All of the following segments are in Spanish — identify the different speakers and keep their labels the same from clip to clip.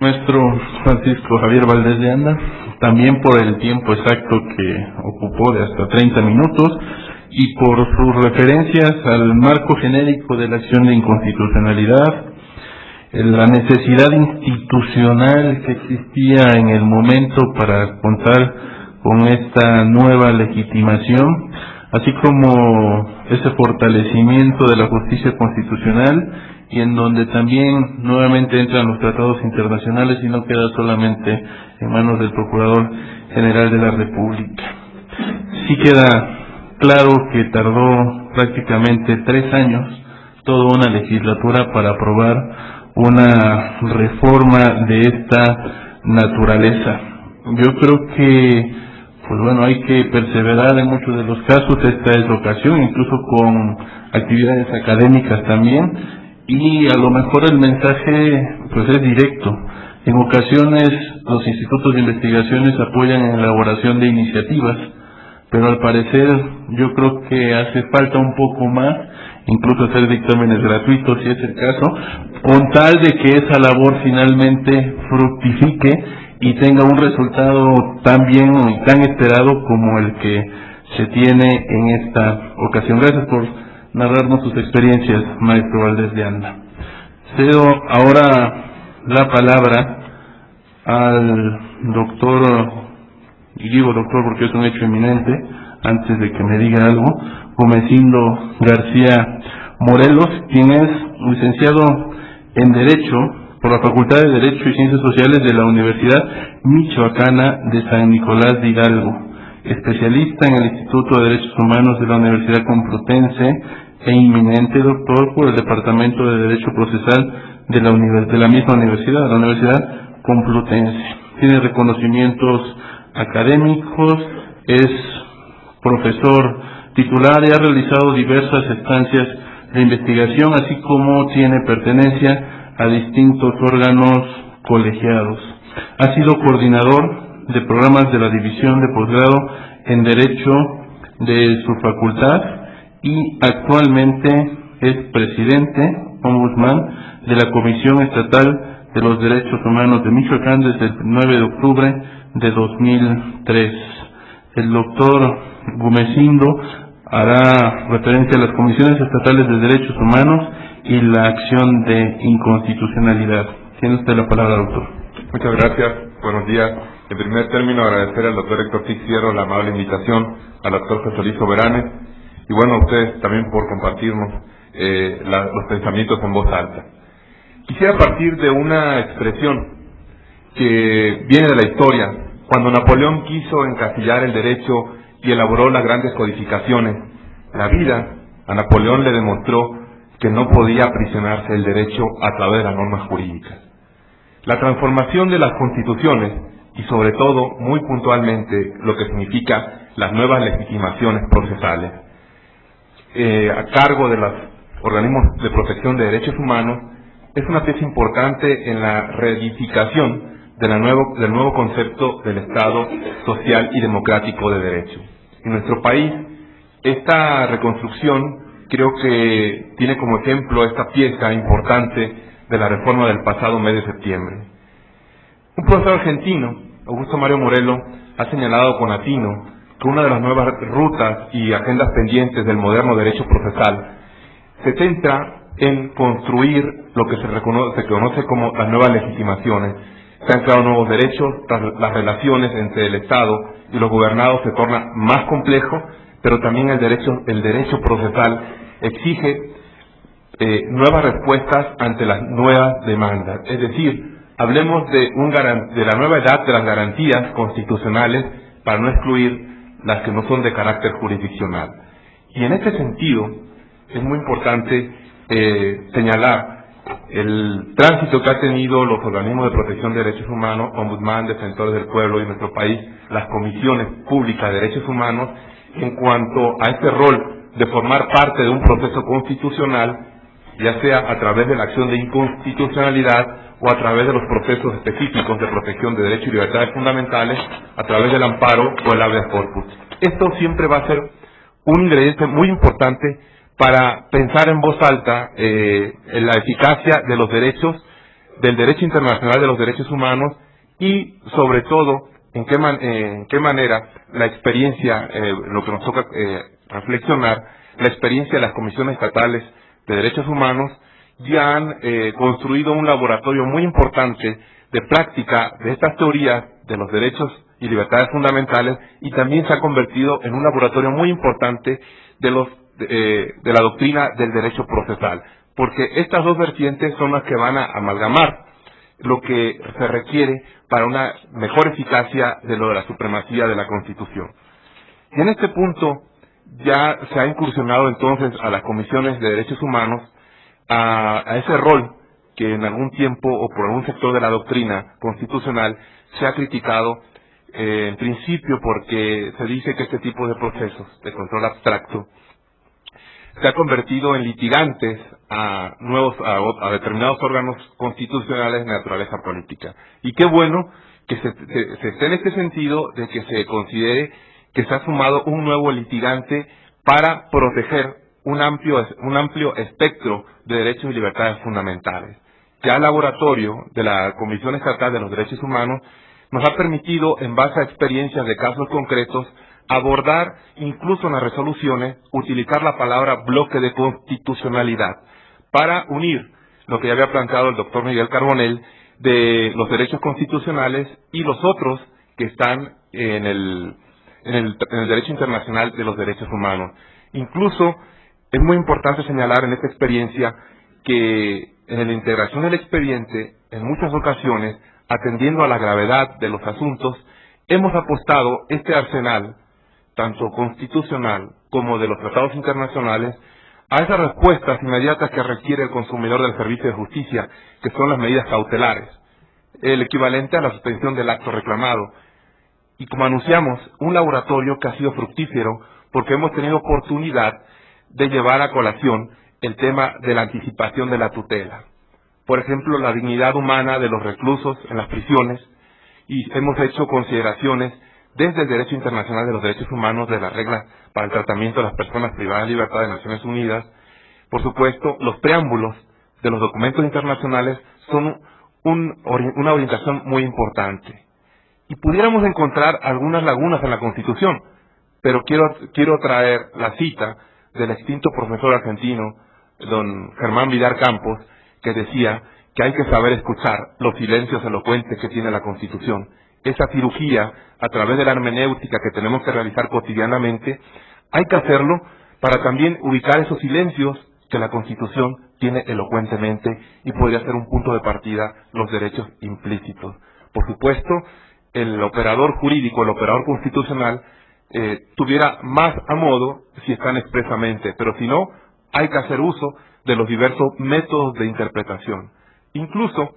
Speaker 1: Maestro Francisco Javier Valdés de Anda, también por el tiempo exacto que ocupó de hasta 30 minutos y por sus referencias al marco genérico de la acción de inconstitucionalidad, la necesidad institucional que existía en el momento para contar con esta nueva legitimación, así como ese fortalecimiento de la justicia constitucional, y en donde también nuevamente entran los tratados internacionales y no queda solamente en manos del Procurador General de la República. Sí queda claro que tardó prácticamente 3 años, toda una legislatura, para aprobar una reforma de esta naturaleza. Yo creo que hay que perseverar en muchos de los casos. Esta es la ocasión, incluso con actividades académicas también, y a lo mejor el mensaje es directo. En ocasiones los institutos de investigaciones apoyan en la elaboración de iniciativas, pero al parecer yo creo que hace falta un poco más, incluso hacer dictámenes gratuitos si es el caso, con tal de que esa labor finalmente fructifique y tenga un resultado tan bien y tan esperado como el que se tiene en esta ocasión. Gracias por narrarnos sus experiencias, maestro Valdés de Anda. Cedo ahora la palabra al doctor, y digo doctor porque es un hecho eminente, antes de que me diga algo, Gomesindo García Morelos, quien es licenciado en Derecho por la Facultad de Derecho y Ciencias Sociales de la Universidad Michoacana de San Nicolás de Hidalgo, especialista en el Instituto de Derechos Humanos de la Universidad Complutense e inminente doctor por el Departamento de Derecho Procesal de la misma universidad, la Universidad Complutense. Tiene reconocimientos académicos, es profesor titular y ha realizado diversas estancias de investigación, así como tiene pertenencia a distintos órganos colegiados. Ha sido coordinador de programas de la División de Posgrado en Derecho de su facultad y actualmente es presidente, ombudsman, de la Comisión Estatal de los Derechos Humanos de Michoacán desde el 9 de octubre de 2003. El doctor Gomesindo hará referencia a las Comisiones Estatales de Derechos Humanos y la acción de inconstitucionalidad. Tiene usted la palabra, doctor.
Speaker 2: Muchas gracias. Buenos días. En primer término, agradecer al doctor Héctor Fierro la amable invitación, al doctor José Luis Soberanes, y a ustedes también por compartirnos los pensamientos en voz alta. Quisiera partir de una expresión que viene de la historia. Cuando Napoleón quiso encasillar el derecho y elaboró las grandes codificaciones, la vida a Napoleón le demostró que no podía aprisionarse el derecho a través de las normas jurídicas. La transformación de las constituciones y sobre todo, muy puntualmente, lo que significa las nuevas legitimaciones procesales a cargo de los organismos de protección de derechos humanos es una pieza importante en la reedificación del nuevo concepto del Estado social y democrático de derecho. En nuestro país, esta reconstrucción creo que tiene como ejemplo esta pieza importante de la reforma del pasado mes de septiembre. Un profesor argentino, Augusto Mario Morello, ha señalado con atino que una de las nuevas rutas y agendas pendientes del moderno derecho procesal se centra en construir lo que se conoce como las nuevas legitimaciones. Se han creado nuevos derechos, las relaciones entre el Estado y los gobernados se torna más complejo, pero también el derecho procesal exige nuevas respuestas ante las nuevas demandas. Es decir, hablemos de la nueva edad de las garantías constitucionales para no excluir las que no son de carácter jurisdiccional. Y en este sentido, es muy importante señalar el tránsito que han tenido los organismos de protección de derechos humanos, ombudsman, defensores del pueblo de nuestro país, las comisiones públicas de derechos humanos, en cuanto a este rol de formar parte de un proceso constitucional, ya sea a través de la acción de inconstitucionalidad o a través de los procesos específicos de protección de derechos y libertades fundamentales, a través del amparo o el habeas corpus. Esto siempre va a ser un ingrediente muy importante para pensar en voz alta en la eficacia de los derechos del derecho internacional de los derechos humanos y, sobre todo, en qué manera la experiencia, lo que nos toca reflexionar, la experiencia de las comisiones estatales de derechos humanos ya han construido un laboratorio muy importante de práctica de estas teorías de los derechos y libertades fundamentales, y también se ha convertido en un laboratorio muy importante de la doctrina del derecho procesal, porque estas dos vertientes son las que van a amalgamar lo que se requiere para una mejor eficacia de lo de la supremacía de la Constitución. Y en este punto ya se ha incursionado entonces a las comisiones de derechos humanos a ese rol que en algún tiempo o por algún sector de la doctrina constitucional se ha criticado, en principio porque se dice que este tipo de procesos de control abstracto se ha convertido en litigantes a determinados órganos constitucionales de naturaleza política. Y qué bueno que se esté en este sentido de que se considere que se ha sumado un nuevo litigante para proteger un amplio espectro de derechos y libertades fundamentales. Ya el laboratorio de la Comisión Estatal de los Derechos Humanos nos ha permitido, en base a experiencias de casos concretos, abordar incluso en las resoluciones, utilizar la palabra bloque de constitucionalidad para unir lo que ya había planteado el doctor Miguel Carbonell de los derechos constitucionales y los otros que están en el derecho internacional de los derechos humanos. Incluso es muy importante señalar en esta experiencia que en la integración del expediente, en muchas ocasiones, atendiendo a la gravedad de los asuntos, hemos apostado este arsenal, tanto constitucional como de los tratados internacionales, a esas respuestas inmediatas que requiere el consumidor del servicio de justicia, que son las medidas cautelares, el equivalente a la suspensión del acto reclamado. Y como anunciamos, un laboratorio que ha sido fructífero porque hemos tenido oportunidad de llevar a colación el tema de la anticipación de la tutela. Por ejemplo, la dignidad humana de los reclusos en las prisiones, y hemos hecho consideraciones desde el derecho internacional de los derechos humanos, de las reglas para el tratamiento de las personas privadas de libertad de Naciones Unidas. Por supuesto, los preámbulos de los documentos internacionales son una orientación muy importante. Y pudiéramos encontrar algunas lagunas en la Constitución, pero quiero traer la cita del extinto profesor argentino, don Germán Vidal Campos, que decía que hay que saber escuchar los silencios elocuentes que tiene la Constitución. Esa cirugía, a través de la hermenéutica que tenemos que realizar cotidianamente, hay que hacerlo para también ubicar esos silencios que la Constitución tiene elocuentemente y podría ser un punto de partida los derechos implícitos. Por supuesto, el operador jurídico, el operador constitucional, tuviera más a modo si están expresamente, pero si no, hay que hacer uso de los diversos métodos de interpretación. Incluso,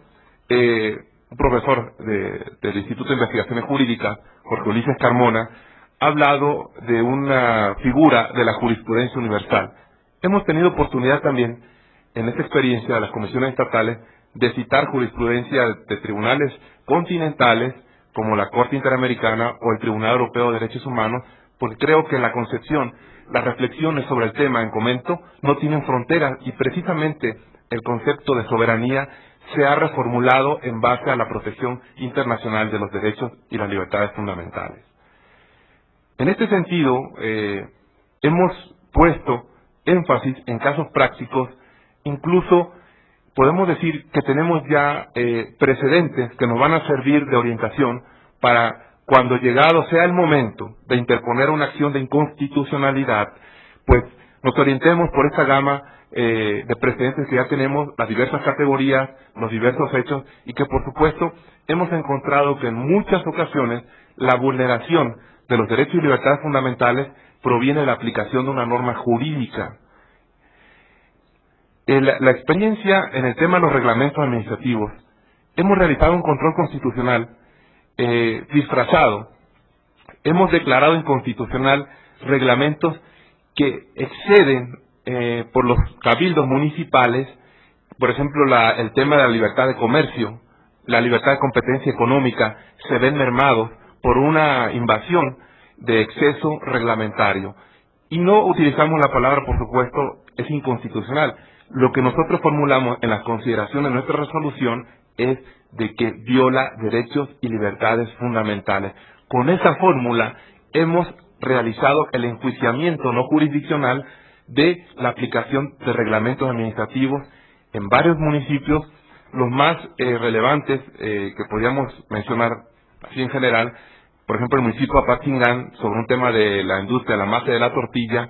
Speaker 2: un profesor del Instituto de Investigaciones Jurídicas, Jorge Ulises Carmona, ha hablado de una figura de la jurisprudencia universal. Hemos tenido oportunidad también, en esta experiencia de las comisiones estatales, de citar jurisprudencia de tribunales continentales, como la Corte Interamericana o el Tribunal Europeo de Derechos Humanos, porque creo que la concepción, las reflexiones sobre el tema en comento no tienen fronteras, y precisamente el concepto de soberanía se ha reformulado en base a la protección internacional de los derechos y las libertades fundamentales. En este sentido, hemos puesto énfasis en casos prácticos, incluso podemos decir que tenemos ya precedentes que nos van a servir de orientación para cuando llegado sea el momento de interponer una acción de inconstitucionalidad, pues nos orientemos por esta gama de precedentes que ya tenemos, las diversas categorías, los diversos hechos, y que por supuesto hemos encontrado que en muchas ocasiones la vulneración de los derechos y libertades fundamentales proviene de la aplicación de una norma jurídica. La experiencia en el tema de los reglamentos administrativos, hemos realizado un control constitucional disfrazado. Hemos declarado inconstitucional reglamentos que exceden por los cabildos municipales, por ejemplo, el tema de la libertad de comercio, la libertad de competencia económica, se ven mermados por una invasión de exceso reglamentario. Y no utilizamos la palabra, por supuesto, es inconstitucional. Lo que nosotros formulamos en las consideraciones de nuestra resolución
Speaker 3: es de que viola derechos y libertades fundamentales. Con esa fórmula hemos realizado el enjuiciamiento no jurisdiccional de la aplicación de reglamentos administrativos en varios municipios. Los más relevantes que podríamos mencionar así en general, por ejemplo, el municipio de Apatzingán, sobre un tema de la industria de la masa y de la tortilla,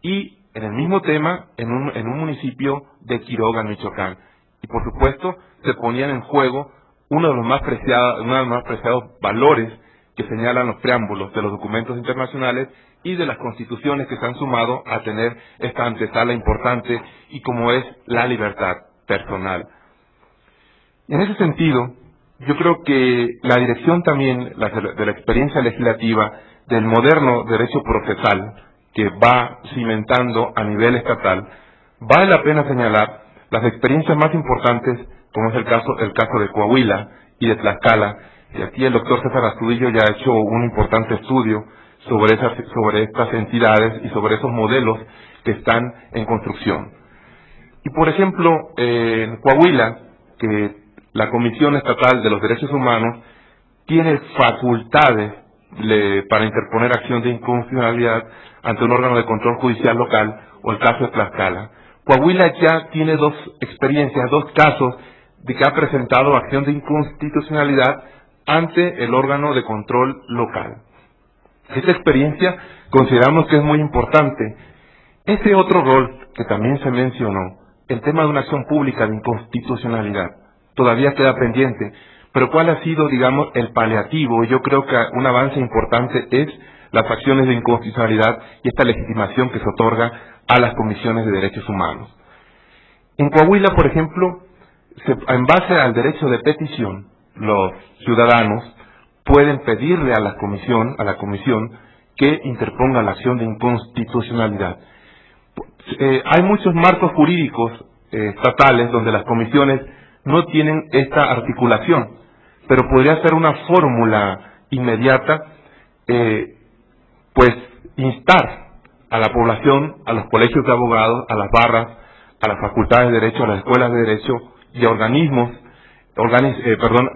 Speaker 3: y en el mismo tema en un municipio de Quiroga, Michoacán. Y por supuesto se ponían en juego uno de los más preciados valores que señalan los preámbulos de los documentos internacionales y de las constituciones que se han sumado a tener esta antesala importante y como es la libertad personal. En ese sentido, yo creo que la dirección también de la experiencia legislativa del moderno derecho procesal que va cimentando a nivel estatal, vale la pena señalar las experiencias más importantes, como es el caso de Coahuila y de Tlaxcala, y aquí el doctor César Astudillo ya ha hecho un importante estudio sobre estas entidades y sobre esos modelos que están en construcción. Y por ejemplo, en Coahuila, que la Comisión Estatal de los Derechos Humanos tiene facultades para interponer acción de inconstitucionalidad ante un órgano de control judicial local, o el caso de Tlaxcala. Coahuila ya tiene dos experiencias, dos casos de que ha presentado acción de inconstitucionalidad ante el órgano de control local. Esta experiencia consideramos que es muy importante. Ese otro rol que también se mencionó, el tema de una acción pública de inconstitucionalidad, todavía queda pendiente, pero ¿cuál ha sido, digamos, el paliativo? Yo creo que un avance importante es las acciones de inconstitucionalidad y esta legitimación que se otorga a las comisiones de derechos humanos. En Coahuila, por ejemplo, en base al derecho de petición, los ciudadanos pueden pedirle a la comisión que interponga la acción de inconstitucionalidad. Hay muchos marcos jurídicos estatales donde las comisiones no tienen esta articulación, pero podría ser una fórmula inmediata, pues instar a la población, a los colegios de abogados, a las barras, a las facultades de derecho, a las escuelas de derecho y a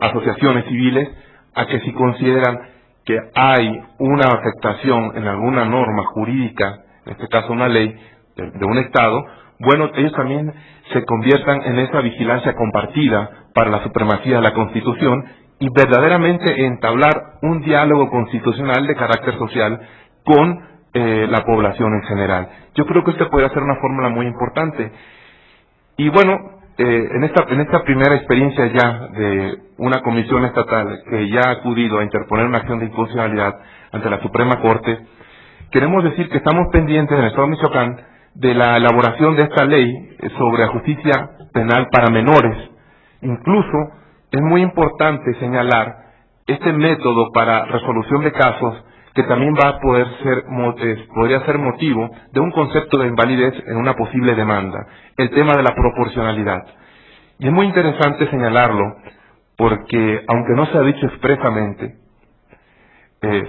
Speaker 3: asociaciones civiles, a que si consideran que hay una afectación en alguna norma jurídica, en este caso una ley de un Estado, bueno, ellos también se conviertan en esa vigilancia compartida para la supremacía de la Constitución y verdaderamente entablar un diálogo constitucional de carácter social con la población en general. Yo creo que esta puede ser una fórmula muy importante. Y bueno, en esta primera experiencia ya de una comisión estatal que ya ha acudido a interponer una acción de inconstitucionalidad ante la Suprema Corte, queremos decir que estamos pendientes en el Estado de Michoacán de la elaboración de esta ley sobre justicia penal para menores. Incluso es muy importante señalar este método para resolución de casos que también va a podría ser motivo de un concepto de invalidez en una posible demanda, el tema de la proporcionalidad. Y es muy interesante señalarlo porque, aunque no se ha dicho expresamente,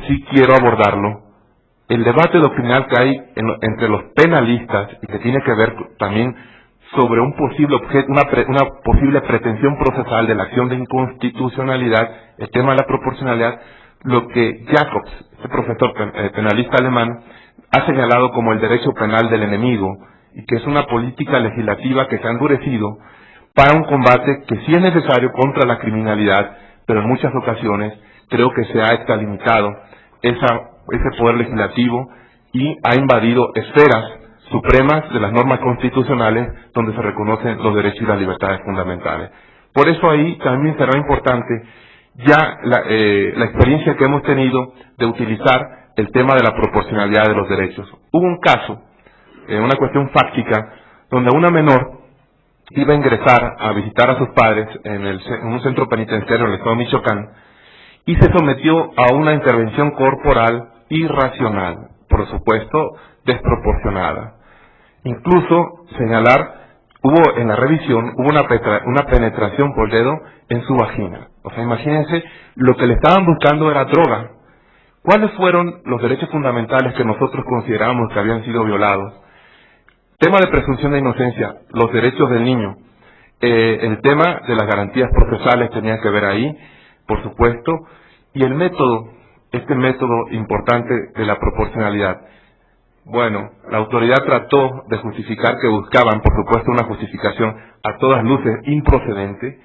Speaker 3: sí quiero abordarlo. El debate doctrinal que hay entre los penalistas y que tiene que ver también sobre un posible una posible pretensión procesal de la acción de inconstitucionalidad, el tema de la proporcionalidad, lo que Jacobs, este profesor penalista alemán, ha señalado como el derecho penal del enemigo, y que es una política legislativa que se ha endurecido para un combate que sí es necesario contra la criminalidad, pero en muchas ocasiones creo que se ha extralimitado ese poder legislativo y ha invadido esferas supremas de las normas constitucionales donde se reconocen los derechos y las libertades fundamentales. Por eso ahí también será importante ya la experiencia que hemos tenido de utilizar el tema de la proporcionalidad de los derechos. Hubo un caso, una cuestión fáctica, donde una menor iba a ingresar a visitar a sus padres en un centro penitenciario en el Estado de Michoacán y se sometió a una intervención corporal irracional, por supuesto desproporcionada. Incluso señalar, en la revisión, hubo una penetración por dedo en su vagina. O sea, imagínense, lo que le estaban buscando era droga. ¿Cuáles fueron los derechos fundamentales que nosotros consideramos que habían sido violados? Tema de presunción de inocencia, los derechos del niño, El tema de las garantías procesales tenía que ver ahí, por supuesto, y el método, este método importante de la proporcionalidad. Bueno, la autoridad trató de justificar que buscaban, por supuesto, una justificación a todas luces improcedente,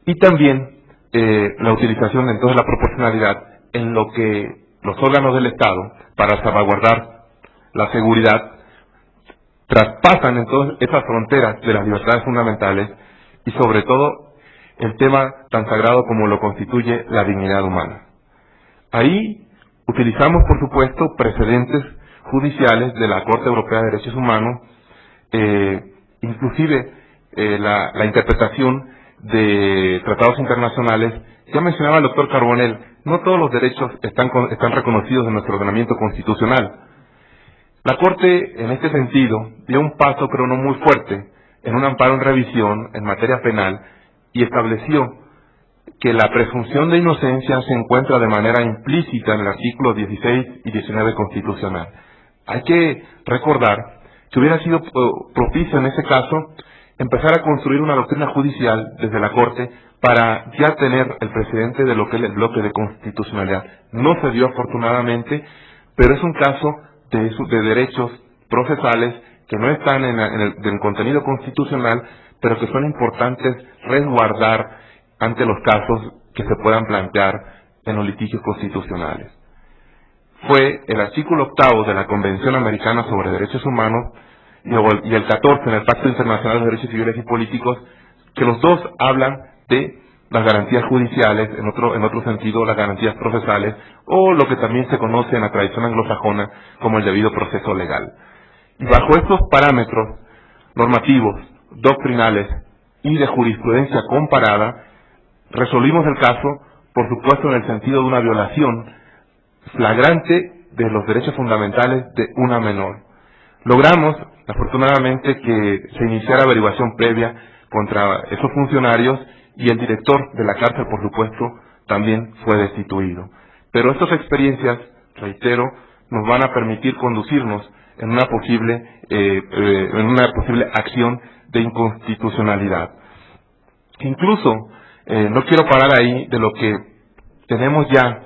Speaker 3: y también la utilización entonces de la proporcionalidad en lo que los órganos del Estado, para salvaguardar la seguridad, traspasan entonces esas fronteras de las libertades fundamentales y sobre todo el tema tan sagrado como lo constituye la dignidad humana. Ahí utilizamos, por supuesto, precedentes judiciales de la Corte Europea de Derechos Humanos, inclusive la interpretación de tratados internacionales. Ya mencionaba el doctor Carbonell, no todos los derechos están reconocidos en nuestro ordenamiento constitucional. La Corte, en este sentido, dio un paso, creo, no muy fuerte, en un amparo en revisión en materia penal y estableció que la presunción de inocencia se encuentra de manera implícita en el artículo 16 y 19 constitucional. Hay que recordar que hubiera sido propicio en ese caso empezar a construir una doctrina judicial desde la Corte para ya tener el precedente de lo que es el bloque de constitucionalidad. No se dio afortunadamente, pero es un caso de derechos procesales que no están en el contenido constitucional, pero que son importantes resguardar ante los casos que se puedan plantear en los litigios constitucionales. Fue el artículo 8 de la Convención Americana sobre Derechos Humanos y el 14 en el Pacto Internacional de Derechos Civiles y Políticos, que los dos hablan de las garantías judiciales, en otro sentido las garantías procesales, o lo que también se conoce en la tradición anglosajona como el debido proceso legal. Y bajo estos parámetros normativos, doctrinales y de jurisprudencia comparada, resolvimos el caso, por supuesto, en el sentido de una violación flagrante de los derechos fundamentales de una menor. Logramos, afortunadamente, que se iniciara averiguación previa contra esos funcionarios y el director de la cárcel, por supuesto, también fue destituido. Pero estas experiencias, reitero, nos van a permitir conducirnos en una posible acción de inconstitucionalidad. Incluso, no quiero parar ahí de lo que tenemos ya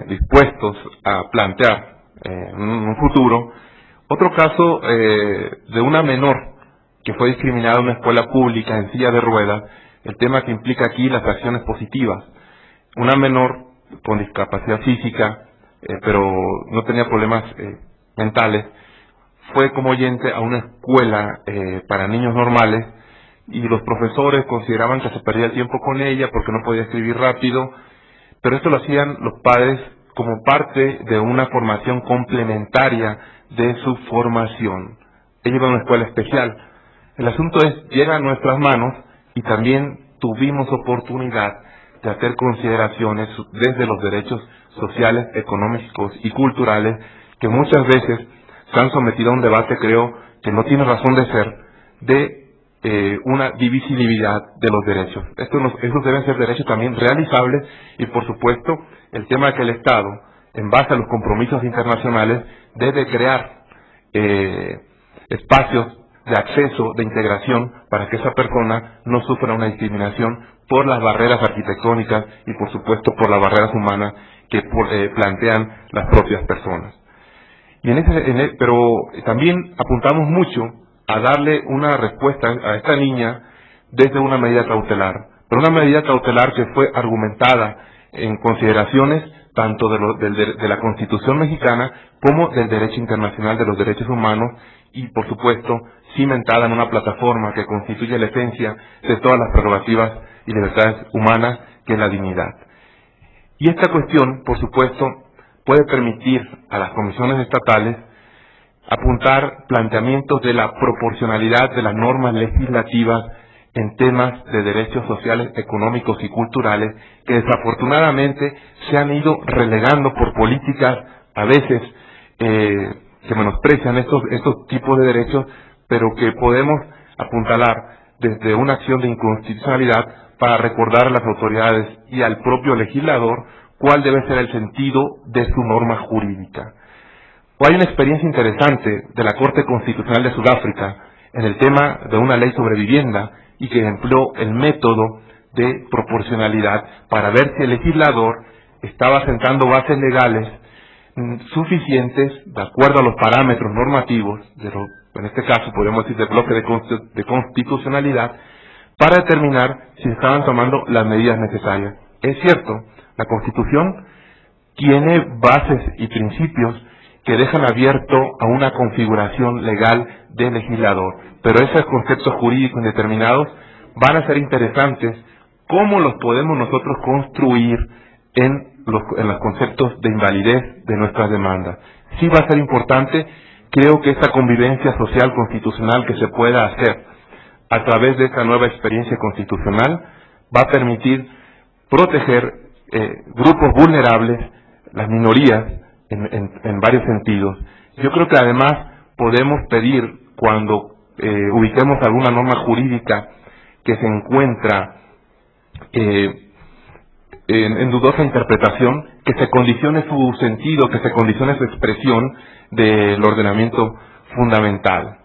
Speaker 3: dispuestos a plantear en un futuro. Otro caso de una menor que fue discriminada en una escuela pública en silla de ruedas, el tema que implica aquí las acciones positivas. Una menor con discapacidad física, pero no tenía problemas mentales, fue como oyente a una escuela para niños normales y los profesores consideraban que se perdía el tiempo con ella porque no podía escribir rápido, pero esto lo hacían los padres como parte de una formación complementaria de su formación. Ella iba a una escuela especial. El asunto llega a nuestras manos y también tuvimos oportunidad de hacer consideraciones desde los derechos sociales, económicos y culturales que muchas veces se han sometido a un debate, creo, que no tiene razón de ser, de una divisibilidad de los derechos. Estos deben ser derechos también realizables y, por supuesto, el tema de que el Estado, en base a los compromisos internacionales, debe crear espacios de acceso, de integración, para que esa persona no sufra una discriminación por las barreras arquitectónicas y, por supuesto, por las barreras humanas que plantean las propias personas. Pero también apuntamos mucho a darle una respuesta a esta niña desde una medida cautelar, pero una medida cautelar que fue argumentada en consideraciones tanto de la Constitución mexicana como del derecho internacional de los derechos humanos y, por supuesto, cimentada en una plataforma que constituye la esencia de todas las prerrogativas y libertades humanas, que es la dignidad. Y esta cuestión, por supuesto, puede permitir a las comisiones estatales apuntar planteamientos de la proporcionalidad de las normas legislativas en temas de derechos sociales, económicos y culturales que desafortunadamente se han ido relegando por políticas a veces que menosprecian estos tipos de derechos, pero que podemos apuntalar desde una acción de inconstitucionalidad para recordar a las autoridades y al propio legislador cuál debe ser el sentido de su norma jurídica. Hay una experiencia interesante de la Corte Constitucional de Sudáfrica en el tema de una ley sobre vivienda y que empleó el método de proporcionalidad para ver si el legislador estaba sentando bases legales suficientes, de acuerdo a los parámetros normativos, en este caso podríamos decir del bloque de constitucionalidad, para determinar si estaban tomando las medidas necesarias. Es cierto, la Constitución tiene bases y principios que dejan abierto a una configuración legal del legislador, pero esos conceptos jurídicos indeterminados van a ser interesantes. ¿Cómo los podemos nosotros construir en los conceptos de invalidez de nuestras demandas? Sí va a ser importante, creo que esta convivencia social constitucional que se pueda hacer a través de esta nueva experiencia constitucional va a permitir proteger grupos vulnerables, las minorías, en varios sentidos. Yo creo que además podemos pedir, cuando ubiquemos alguna norma jurídica que se encuentra en dudosa interpretación, que se condicione su sentido, que se condicione su expresión del ordenamiento fundamental.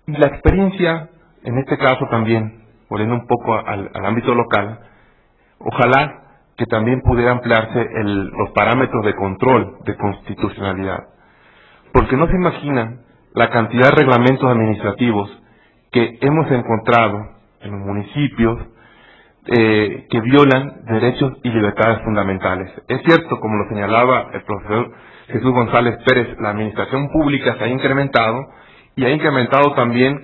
Speaker 3: Y la experiencia, en este caso también, volviendo un poco al ámbito local, ojalá que también pudiera ampliarse los parámetros de control de constitucionalidad, porque no se imaginan la cantidad de reglamentos administrativos que hemos encontrado en los municipios que violan derechos y libertades fundamentales. Es cierto, como lo señalaba el profesor Jesús González Pérez, la administración pública se ha incrementado y ha incrementado también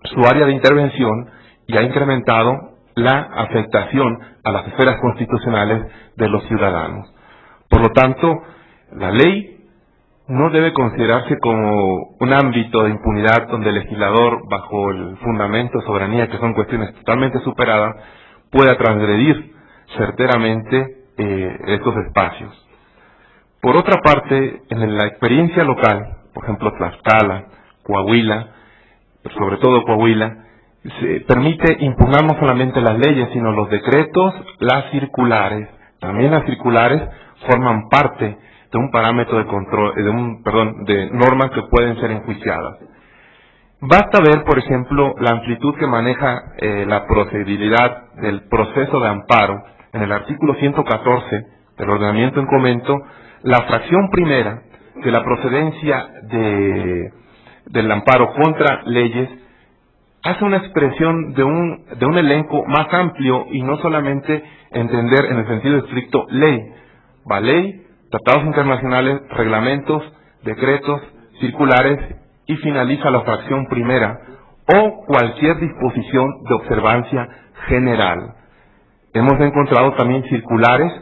Speaker 3: su área de intervención y ha incrementado la afectación a las esferas constitucionales de los ciudadanos. Por lo tanto, la ley no debe considerarse como un ámbito de impunidad donde el legislador, bajo el fundamento de soberanía, que son cuestiones totalmente superadas, pueda transgredir certeramente estos espacios. Por otra parte, en la experiencia local, por ejemplo Tlaxcala, Coahuila, sobre todo Coahuila, se permite impugnar no solamente las leyes, sino los decretos, las circulares. También las circulares forman parte de un parámetro de control, de normas que pueden ser enjuiciadas. Basta ver, por ejemplo, la amplitud que maneja la procedibilidad del proceso de amparo en el artículo 114 del ordenamiento en comento, la fracción primera de la procedencia del amparo contra leyes hace una expresión de un elenco más amplio y no solamente entender en el sentido estricto ley. Va ley, tratados internacionales, reglamentos, decretos, circulares y finaliza la fracción primera o cualquier disposición de observancia general. Hemos encontrado también circulares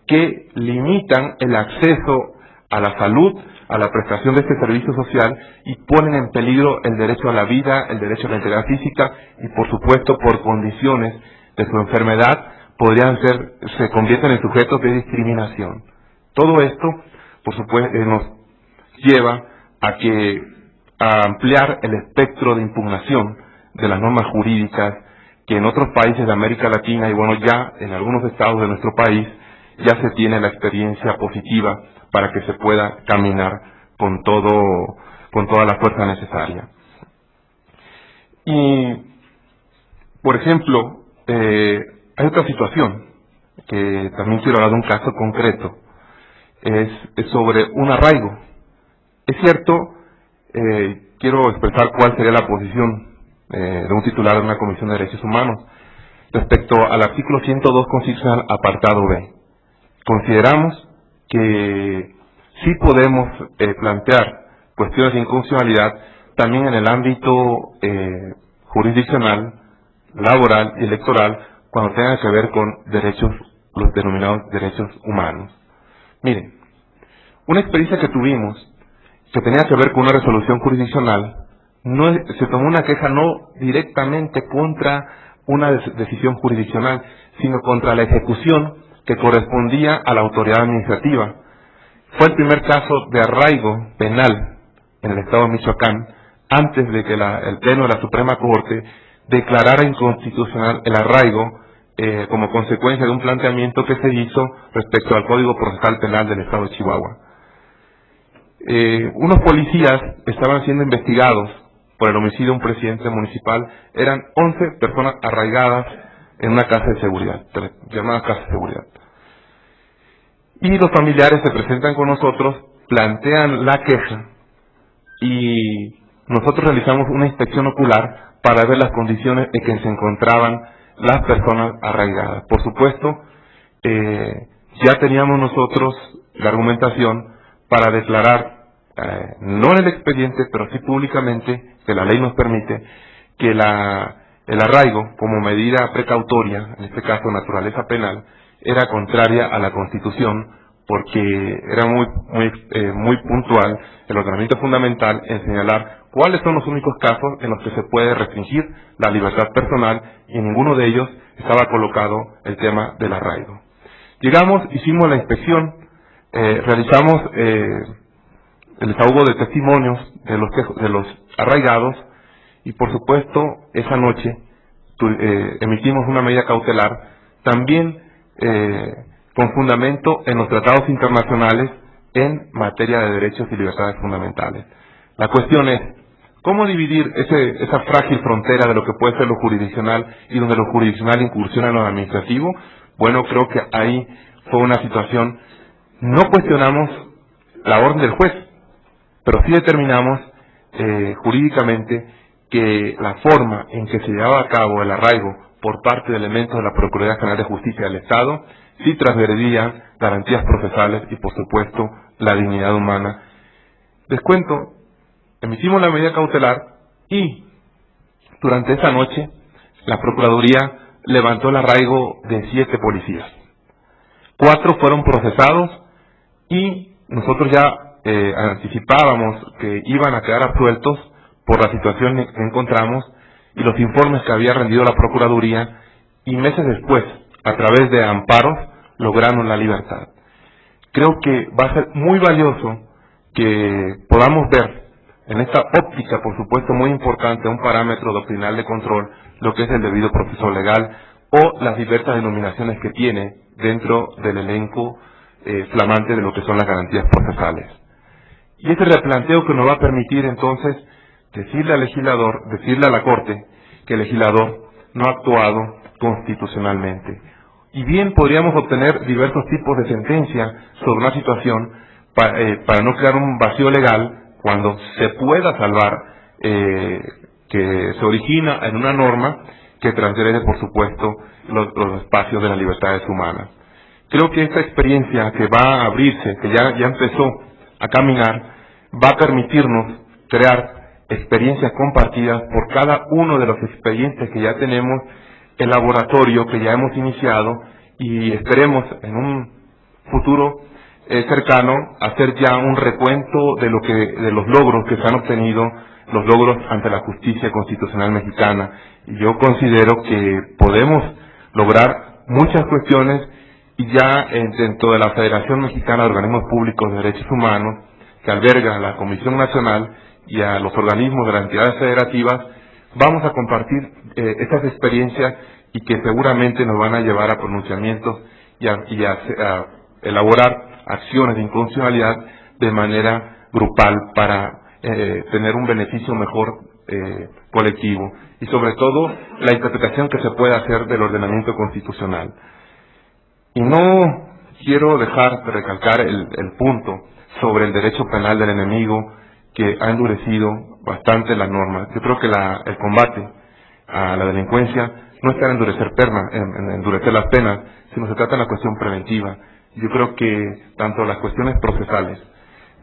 Speaker 3: que limitan el acceso a la salud, a la prestación de este servicio social y ponen en peligro el derecho a la vida, el derecho a la integridad física y por supuesto por condiciones de su enfermedad se convierten en sujetos de discriminación. Todo esto, por supuesto, nos lleva a ampliar el espectro de impugnación de las normas jurídicas que en otros países de América Latina y bueno, ya en algunos estados de nuestro país ya se tiene la experiencia positiva para que se pueda caminar con toda la fuerza necesaria. Y, por ejemplo, hay otra situación que también quiero hablar de un caso concreto, es sobre un arraigo. Es cierto, quiero expresar cuál sería la posición de un titular de una Comisión de Derechos Humanos respecto al artículo 102 constitucional, apartado B. Consideramos que sí podemos plantear cuestiones de inconstitucionalidad también en el ámbito jurisdiccional, laboral y electoral cuando tenga que ver con los denominados derechos humanos. Miren, una experiencia que tuvimos que tenía que ver con una resolución jurisdiccional, se tomó una queja no directamente contra una decisión jurisdiccional, sino contra la ejecución que correspondía a la autoridad administrativa. Fue el primer caso de arraigo penal en el estado de Michoacán, antes de que el Pleno de la Suprema Corte declarara inconstitucional el arraigo como consecuencia de un planteamiento que se hizo respecto al Código Procesal Penal del estado de Chihuahua. Unos policías estaban siendo investigados por el homicidio de un presidente municipal. Eran 11 personas arraigadas en una casa de seguridad, llamada casa de seguridad. Y los familiares se presentan con nosotros, plantean la queja y nosotros realizamos una inspección ocular para ver las condiciones en que se encontraban las personas arraigadas. Por supuesto, ya teníamos nosotros la argumentación para declarar, no en el expediente, pero sí públicamente, que la ley nos permite, que el arraigo como medida precautoria, en este caso naturaleza penal, era contraria a la Constitución, porque era muy puntual el ordenamiento fundamental en señalar cuáles son los únicos casos en los que se puede restringir la libertad personal, y en ninguno de ellos estaba colocado el tema del arraigo. Llegamos, hicimos la inspección, realizamos el desahogo de testimonios de los arraigados, y por supuesto esa noche emitimos una medida cautelar, también con fundamento en los tratados internacionales en materia de derechos y libertades fundamentales. La cuestión es, ¿cómo dividir esa frágil frontera de lo que puede ser lo jurisdiccional y donde lo jurisdiccional incursiona en lo administrativo? Bueno, creo que ahí fue una situación, no cuestionamos la orden del juez, pero sí determinamos jurídicamente que la forma en que se llevaba a cabo el arraigo por parte de elementos de la Procuraduría General de Justicia del Estado sí transgredía garantías procesales y, por supuesto, la dignidad humana. Les cuento, emitimos la medida cautelar y durante esa noche la Procuraduría levantó el arraigo de 7 policías. 4 fueron procesados y nosotros ya anticipábamos que iban a quedar absueltos por la situación que encontramos y los informes que había rendido la Procuraduría, y meses después, a través de amparos, lograron la libertad. Creo que va a ser muy valioso que podamos ver en esta óptica, por supuesto muy importante, un parámetro doctrinal de control, lo que es el debido proceso legal o las diversas denominaciones que tiene dentro del elenco flamante de lo que son las garantías procesales. Y ese replanteo que nos va a permitir entonces decirle al legislador, decirle a la Corte, que el legislador no ha actuado constitucionalmente. Y bien podríamos obtener diversos tipos de sentencia sobre una situación para no crear un vacío legal cuando se pueda salvar que se origina en una norma que transgrede, por supuesto, los espacios de las libertades humanas. Creo que esta experiencia que va a abrirse, que ya empezó a caminar, va a permitirnos crear experiencias compartidas por cada uno de los expedientes que ya tenemos, el laboratorio que ya hemos iniciado, y esperemos en un futuro cercano hacer ya un recuento de los logros que se han obtenido, los logros ante la justicia constitucional mexicana. Y yo considero que podemos lograr muchas cuestiones, y ya dentro de la Federación Mexicana de Organismos Públicos de Derechos Humanos, que alberga a la Comisión Nacional y a los organismos de las entidades federativas, vamos a compartir estas experiencias, y que seguramente nos van a llevar a pronunciamientos y a elaborar acciones de inconstitucionalidad de manera grupal para tener un beneficio mejor colectivo, y sobre todo la interpretación que se puede hacer del ordenamiento constitucional. Y no quiero dejar de recalcar el punto sobre el derecho penal del enemigo, que ha endurecido bastante las normas. Yo creo que el combate a la delincuencia no está en endurecer las penas, sino se trata de la cuestión preventiva. Yo creo que tanto las cuestiones procesales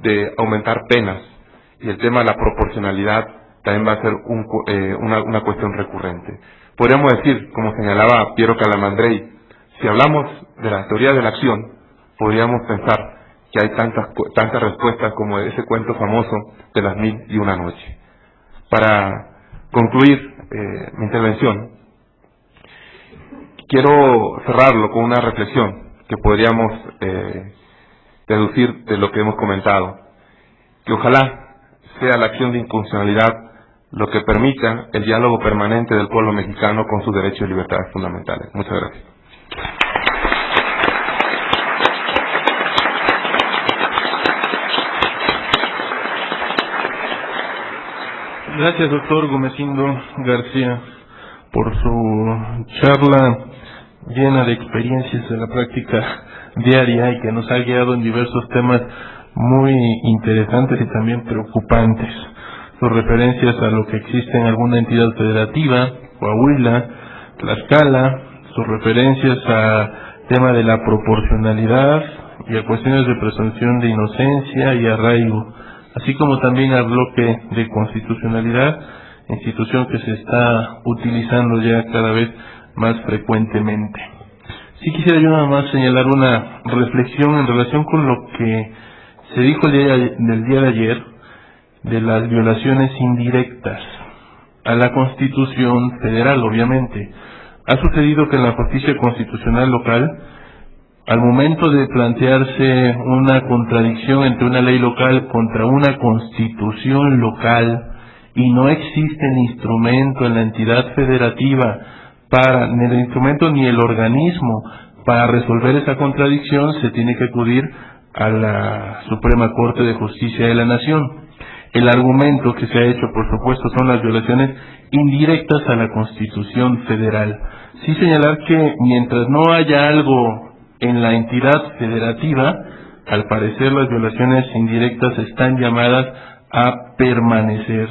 Speaker 3: de aumentar penas y el tema de la proporcionalidad también va a ser una cuestión recurrente. Podríamos decir, como señalaba Piero Calamandrei, si hablamos de la teoría de la acción, podríamos pensar que hay tantas respuestas como ese cuento famoso de las 1001 noches. Para concluir mi intervención, quiero cerrarlo con una reflexión que podríamos deducir de lo que hemos comentado, que ojalá sea la acción de inconstitucionalidad lo que permita el diálogo permanente del pueblo mexicano con sus derechos y libertades fundamentales. Muchas gracias.
Speaker 1: Gracias, doctor Gomesindo García, por su charla llena de experiencias de la práctica diaria y que nos ha guiado en diversos temas muy interesantes y también preocupantes. Sus referencias a lo que existe en alguna entidad federativa, Coahuila, Tlaxcala, sus referencias al tema de la proporcionalidad y a cuestiones de presunción de inocencia y arraigo, así como también al bloque de constitucionalidad, institución que se está utilizando ya cada vez más frecuentemente. Sí quisiera yo nada más señalar una reflexión en relación con lo que se dijo del día de ayer de las violaciones indirectas a la Constitución Federal. Obviamente, ha sucedido que en la justicia constitucional local, al momento de plantearse una contradicción entre una ley local contra una constitución local, y no existe el instrumento en la entidad federativa ni el instrumento ni el organismo para resolver esa contradicción, se tiene que acudir a la Suprema Corte de Justicia de la Nación. El argumento que se ha hecho, por supuesto, son las violaciones indirectas a la Constitución Federal. Sí señalar que mientras no haya algo en la entidad federativa, al parecer las violaciones indirectas están llamadas a permanecer.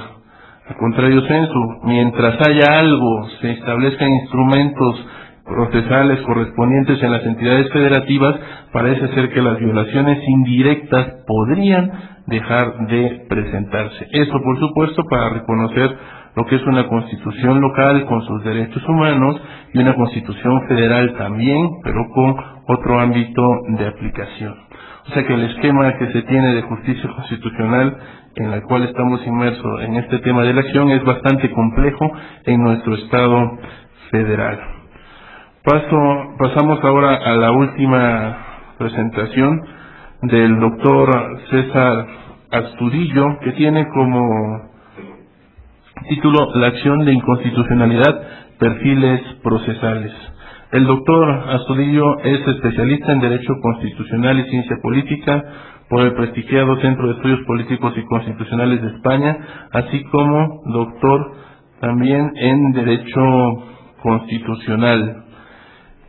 Speaker 1: Al contrario sensu, mientras haya algo, se establezcan instrumentos procesales correspondientes en las entidades federativas, parece ser que las violaciones indirectas podrían dejar de presentarse. Esto, por supuesto, para reconocer lo que es una constitución local con sus derechos humanos y una constitución federal también, pero con otro ámbito de aplicación. O sea que el esquema que se tiene de justicia constitucional en la cual estamos inmersos en este tema de la acción es bastante complejo en nuestro Estado federal. Pasamos ahora a la última presentación del doctor César Astudillo, que tiene como título La acción de inconstitucionalidad, perfiles procesales. El doctor Astudillo es especialista en Derecho Constitucional y Ciencia Política por el prestigiado Centro de Estudios Políticos y Constitucionales de España, así como doctor también en Derecho Constitucional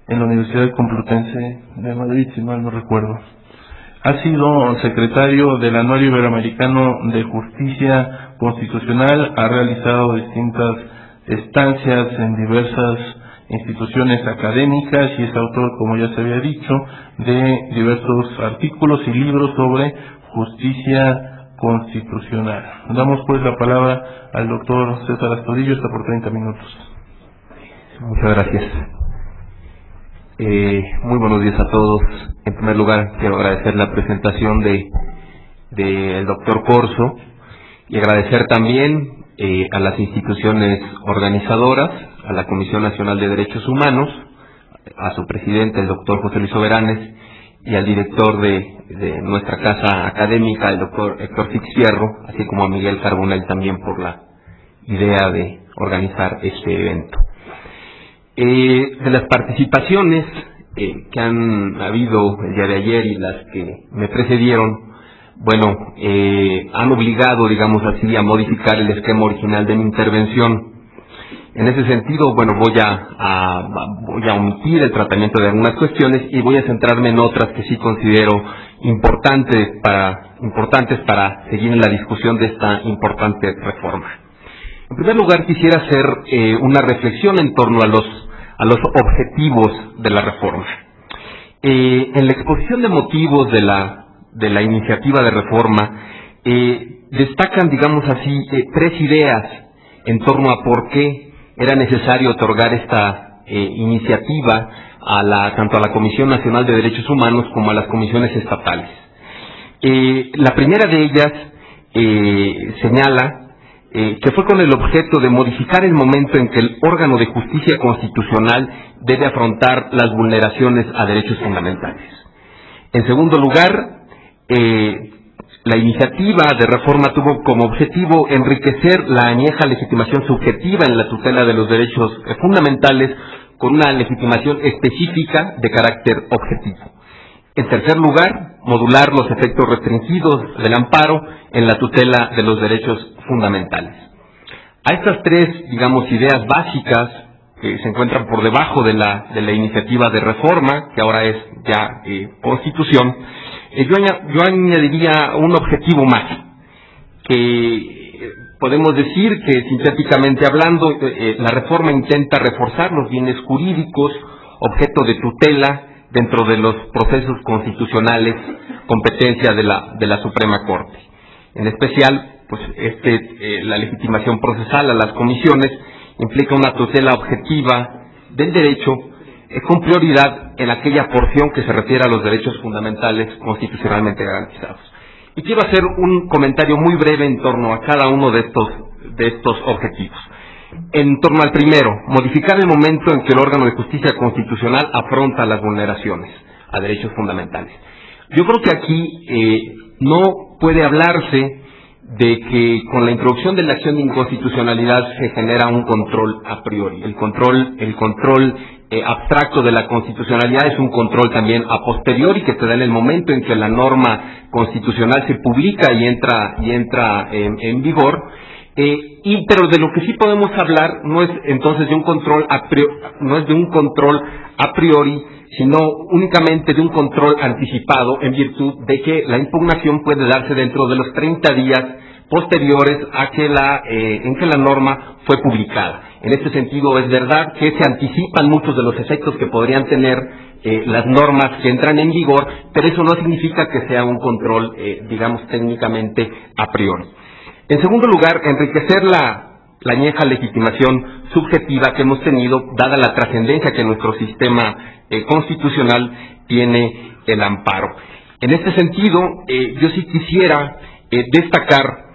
Speaker 1: en la Universidad Complutense de Madrid, si mal no recuerdo. Ha sido secretario del Anuario Iberoamericano de Justicia Constitucional, ha realizado distintas estancias en diversas instituciones académicas y es autor, como ya se había dicho, de diversos artículos y libros sobre justicia constitucional. Damos pues la palabra al doctor César Astudillo, está por 30 minutos.
Speaker 4: Muchas gracias. Muy buenos días a todos. En primer lugar, quiero agradecer la presentación del doctor Corso y agradecer también a las instituciones organizadoras, a la Comisión Nacional de Derechos Humanos, a su presidente, el doctor José Luis Soberanes, y al director de nuestra casa académica, el doctor Héctor Fierro, así como a Miguel Carbonell también por la idea de organizar este evento. De las participaciones que han habido el día de ayer y las que me precedieron, bueno, han obligado, digamos así, a modificar el esquema original de mi intervención. En ese sentido, bueno, voy a omitir el tratamiento de algunas cuestiones y voy a centrarme en otras que sí considero importantes para seguir en la discusión de esta importante reforma. En primer lugar, quisiera hacer una reflexión en torno a los objetivos de la reforma. En la exposición de motivos de la iniciativa de reforma, destacan, digamos así, tres ideas en torno a por qué era necesario otorgar esta iniciativa tanto a la Comisión Nacional de Derechos Humanos como a las comisiones estatales. La primera de ellas señala que fue con el objeto de modificar el momento en que el órgano de justicia constitucional debe afrontar las vulneraciones a derechos fundamentales. En segundo lugar, la iniciativa de reforma tuvo como objetivo enriquecer la añeja legitimación subjetiva en la tutela de los derechos fundamentales con una legitimación específica de carácter objetivo. En tercer lugar, modular los efectos restringidos del amparo en la tutela de los derechos fundamentales. A estas tres, digamos, ideas básicas que se encuentran por debajo de la iniciativa de reforma, que ahora es ya Constitución, yo añadiría un objetivo más, que podemos decir que, sintéticamente hablando, la reforma intenta reforzar los bienes jurídicos, objeto de tutela dentro de los procesos constitucionales, competencia de la Suprema Corte. En especial, pues la legitimación procesal a las comisiones implica una tutela objetiva del derecho con prioridad en aquella porción que se refiere a los derechos fundamentales constitucionalmente garantizados. Y quiero hacer un comentario muy breve en torno a cada uno de estos objetivos. En torno al primero, modificar el momento en que el órgano de justicia constitucional afronta las vulneraciones a derechos fundamentales. Yo creo que aquí no puede hablarse de que con la introducción de la acción de inconstitucionalidad se genera un control a priori. El control abstracto de la constitucionalidad es un control también a posteriori que se da en el momento en que la norma constitucional se publica y entra en vigor. Pero de lo que sí podemos hablar no es entonces de un control a priori, sino únicamente de un control anticipado en virtud de que la impugnación puede darse dentro de los 30 días posteriores a en que la norma fue publicada. En este sentido, es verdad que se anticipan muchos de los efectos que podrían tener las normas que entran en vigor, pero eso no significa que sea un control, digamos, técnicamente a priori. En segundo lugar, enriquecer la añeja legitimación subjetiva que hemos tenido, dada la trascendencia que nuestro sistema constitucional tiene el amparo. En este sentido, yo sí quisiera destacar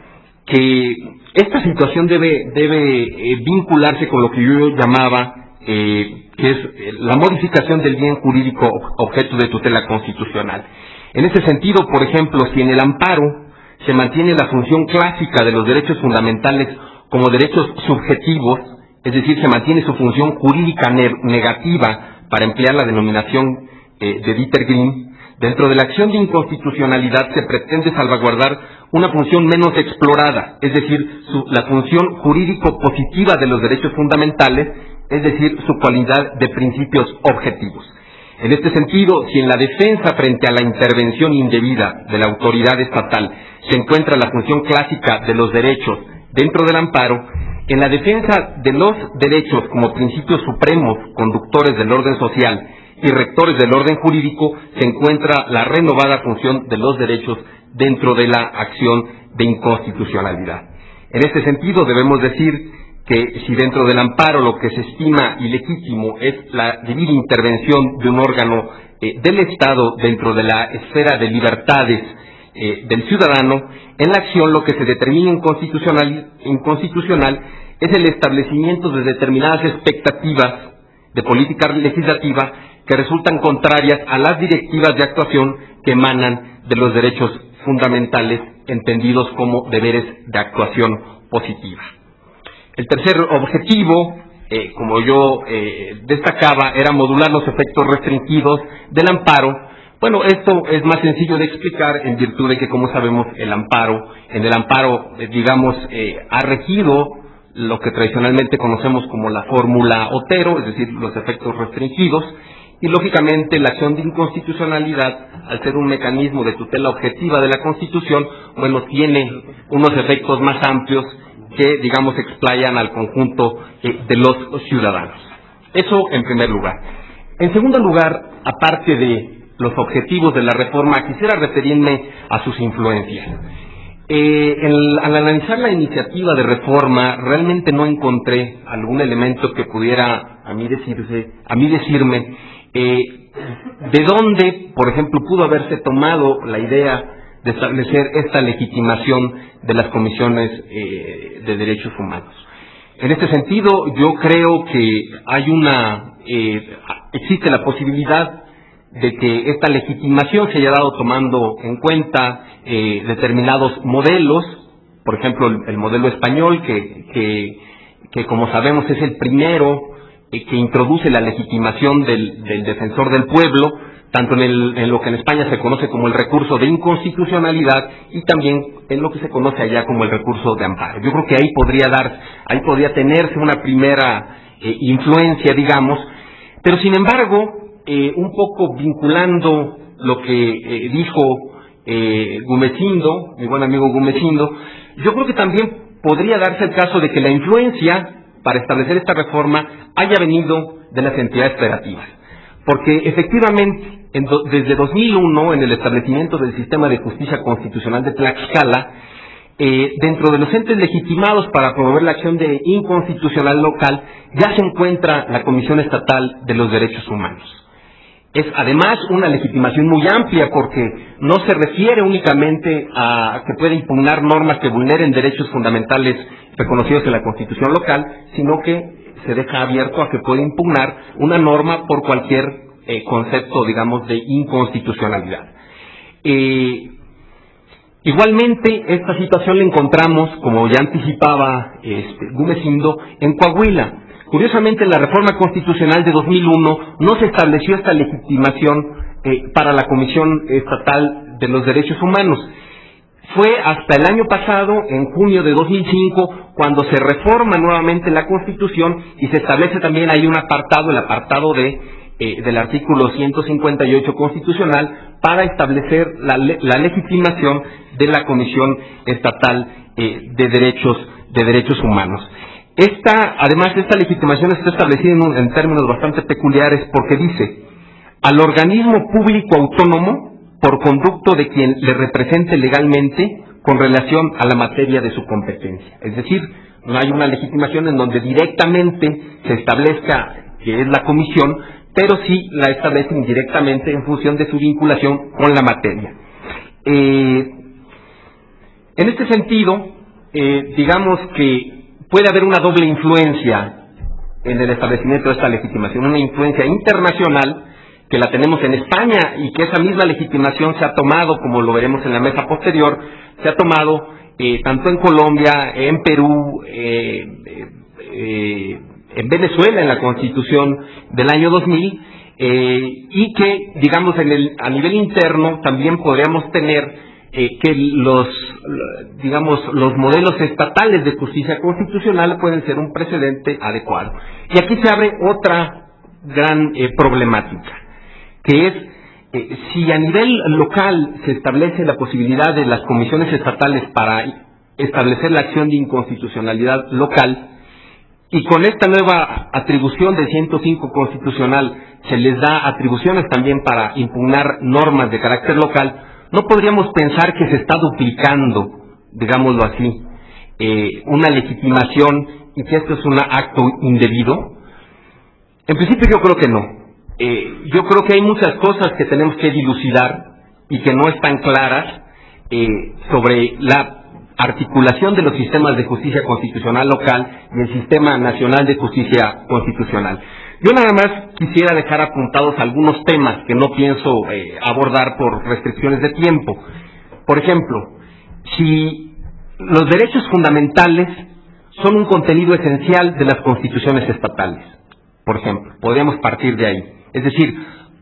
Speaker 4: que esta situación debe vincularse con lo que yo llamaba, que es la modificación del bien jurídico objeto de tutela constitucional. En ese sentido, por ejemplo, si en el amparo se mantiene la función clásica de los derechos fundamentales como derechos subjetivos, es decir, se mantiene su función jurídica negativa, para emplear la denominación de Dieter Green, dentro de la acción de inconstitucionalidad se pretende salvaguardar una función menos explorada, es decir, la función jurídico-positiva de los derechos fundamentales, es decir, su cualidad de principios objetivos. En este sentido, si en la defensa frente a la intervención indebida de la autoridad estatal se encuentra la función clásica de los derechos dentro del amparo, en la defensa de los derechos como principios supremos conductores del orden social y rectores del orden jurídico se encuentra la renovada función de los derechos dentro de la acción de inconstitucionalidad. En este sentido, debemos decir que si dentro del amparo lo que se estima ilegítimo es la debida intervención de un órgano del Estado dentro de la esfera de libertades del ciudadano, en la acción lo que se determina inconstitucional es el establecimiento de determinadas expectativas de política legislativa que resultan contrarias a las directivas de actuación que emanan de los derechos fundamentales entendidos como deberes de actuación positiva. El tercer objetivo, como yo destacaba, era modular los efectos restringidos del amparo. Bueno, esto es más sencillo de explicar en virtud de que, como sabemos, en el amparo, digamos, ha regido lo que tradicionalmente conocemos como la fórmula Otero, es decir, los efectos restringidos, y lógicamente la acción de inconstitucionalidad, al ser un mecanismo de tutela objetiva de la Constitución, bueno, tiene unos efectos más amplios que, digamos, explayan al conjunto de los ciudadanos. Eso en primer lugar. En segundo lugar, aparte de los objetivos de la reforma, quisiera referirme a sus influencias. Al analizar la iniciativa de reforma, realmente no encontré algún elemento que pudiera a mí decirme de dónde, por ejemplo, pudo haberse tomado la idea de establecer esta legitimación de las comisiones de derechos humanos. En este sentido, yo creo que existe la posibilidad de que esta legitimación se haya dado tomando en cuenta determinados modelos, por ejemplo, el modelo español, que como sabemos es el primero que introduce la legitimación del defensor del pueblo, tanto en lo que en España se conoce como el recurso de inconstitucionalidad y también en lo que se conoce allá como el recurso de amparo. Yo creo que ahí podría tenerse una primera influencia, digamos, pero sin embargo, un poco vinculando lo que dijo Gumecindo, mi buen amigo Gumecindo, yo creo que también podría darse el caso de que la influencia para establecer esta reforma haya venido de las entidades federativas. Porque efectivamente, desde 2001, en el establecimiento del sistema de justicia constitucional de Tlaxcala, dentro de los entes legitimados para promover la acción de inconstitucional local, ya se encuentra la Comisión Estatal de los Derechos Humanos. Es además una legitimación muy amplia porque no se refiere únicamente a que pueda impugnar normas que vulneren derechos fundamentales reconocidos en la Constitución local, sino que se deja abierto a que pueda impugnar una norma por cualquier concepto, digamos, de inconstitucionalidad. Igualmente, esta situación la encontramos, como ya anticipaba Gumecindo, en Coahuila. Curiosamente, en la reforma constitucional de 2001 no se estableció esta legitimación para la Comisión Estatal de los Derechos Humanos. Fue hasta el año pasado, en junio de 2005, cuando se reforma nuevamente la Constitución y se establece también ahí un apartado, el apartado del artículo 158 constitucional, para establecer la legitimación de la Comisión Estatal de Derechos Humanos. Además, esta legitimación está establecida en términos bastante peculiares porque dice: al organismo público autónomo por conducto de quien le represente legalmente con relación a la materia de su competencia. Es decir, no hay una legitimación en donde directamente se establezca que es la comisión, pero sí la establecen indirectamente en función de su vinculación con la materia. En este sentido, digamos que puede haber una doble influencia en el establecimiento de esta legitimación, una influencia internacional, que la tenemos en España y que esa misma legitimación se ha tomado, como lo veremos en la mesa posterior, se ha tomado tanto en Colombia, en Perú, en Venezuela, en la Constitución del año 2000, y que, digamos, a nivel interno también podríamos tener que los modelos estatales de justicia constitucional pueden ser un precedente adecuado. Y aquí se abre otra gran problemática, que es si a nivel local se establece la posibilidad de las comisiones estatales para establecer la acción de inconstitucionalidad local, y con esta nueva atribución del 105 constitucional se les da atribuciones también para impugnar normas de carácter local, no podríamos pensar que se está duplicando, digámoslo así, una legitimación y que esto es un acto indebido. En principio yo creo que no. Yo creo que hay muchas cosas que tenemos que dilucidar y que no están claras sobre la articulación de los sistemas de justicia constitucional local y el sistema nacional de justicia constitucional. Yo nada más quisiera dejar apuntados algunos temas que no pienso abordar por restricciones de tiempo. Por ejemplo, si los derechos fundamentales son un contenido esencial de las constituciones estatales, por ejemplo, podríamos partir de ahí. Es decir,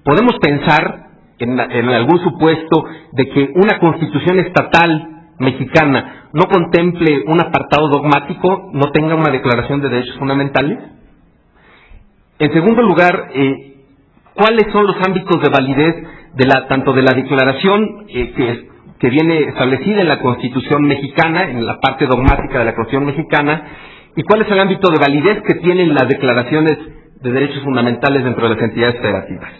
Speaker 4: podemos pensar en algún supuesto de que una constitución estatal mexicana no contemple un apartado dogmático, no tenga una declaración de derechos fundamentales. En segundo lugar, ¿cuáles son los ámbitos de validez tanto de la declaración que viene establecida en la Constitución mexicana, en la parte dogmática de la Constitución mexicana, y cuál es el ámbito de validez que tienen las declaraciones de derechos fundamentales dentro de las entidades federativas?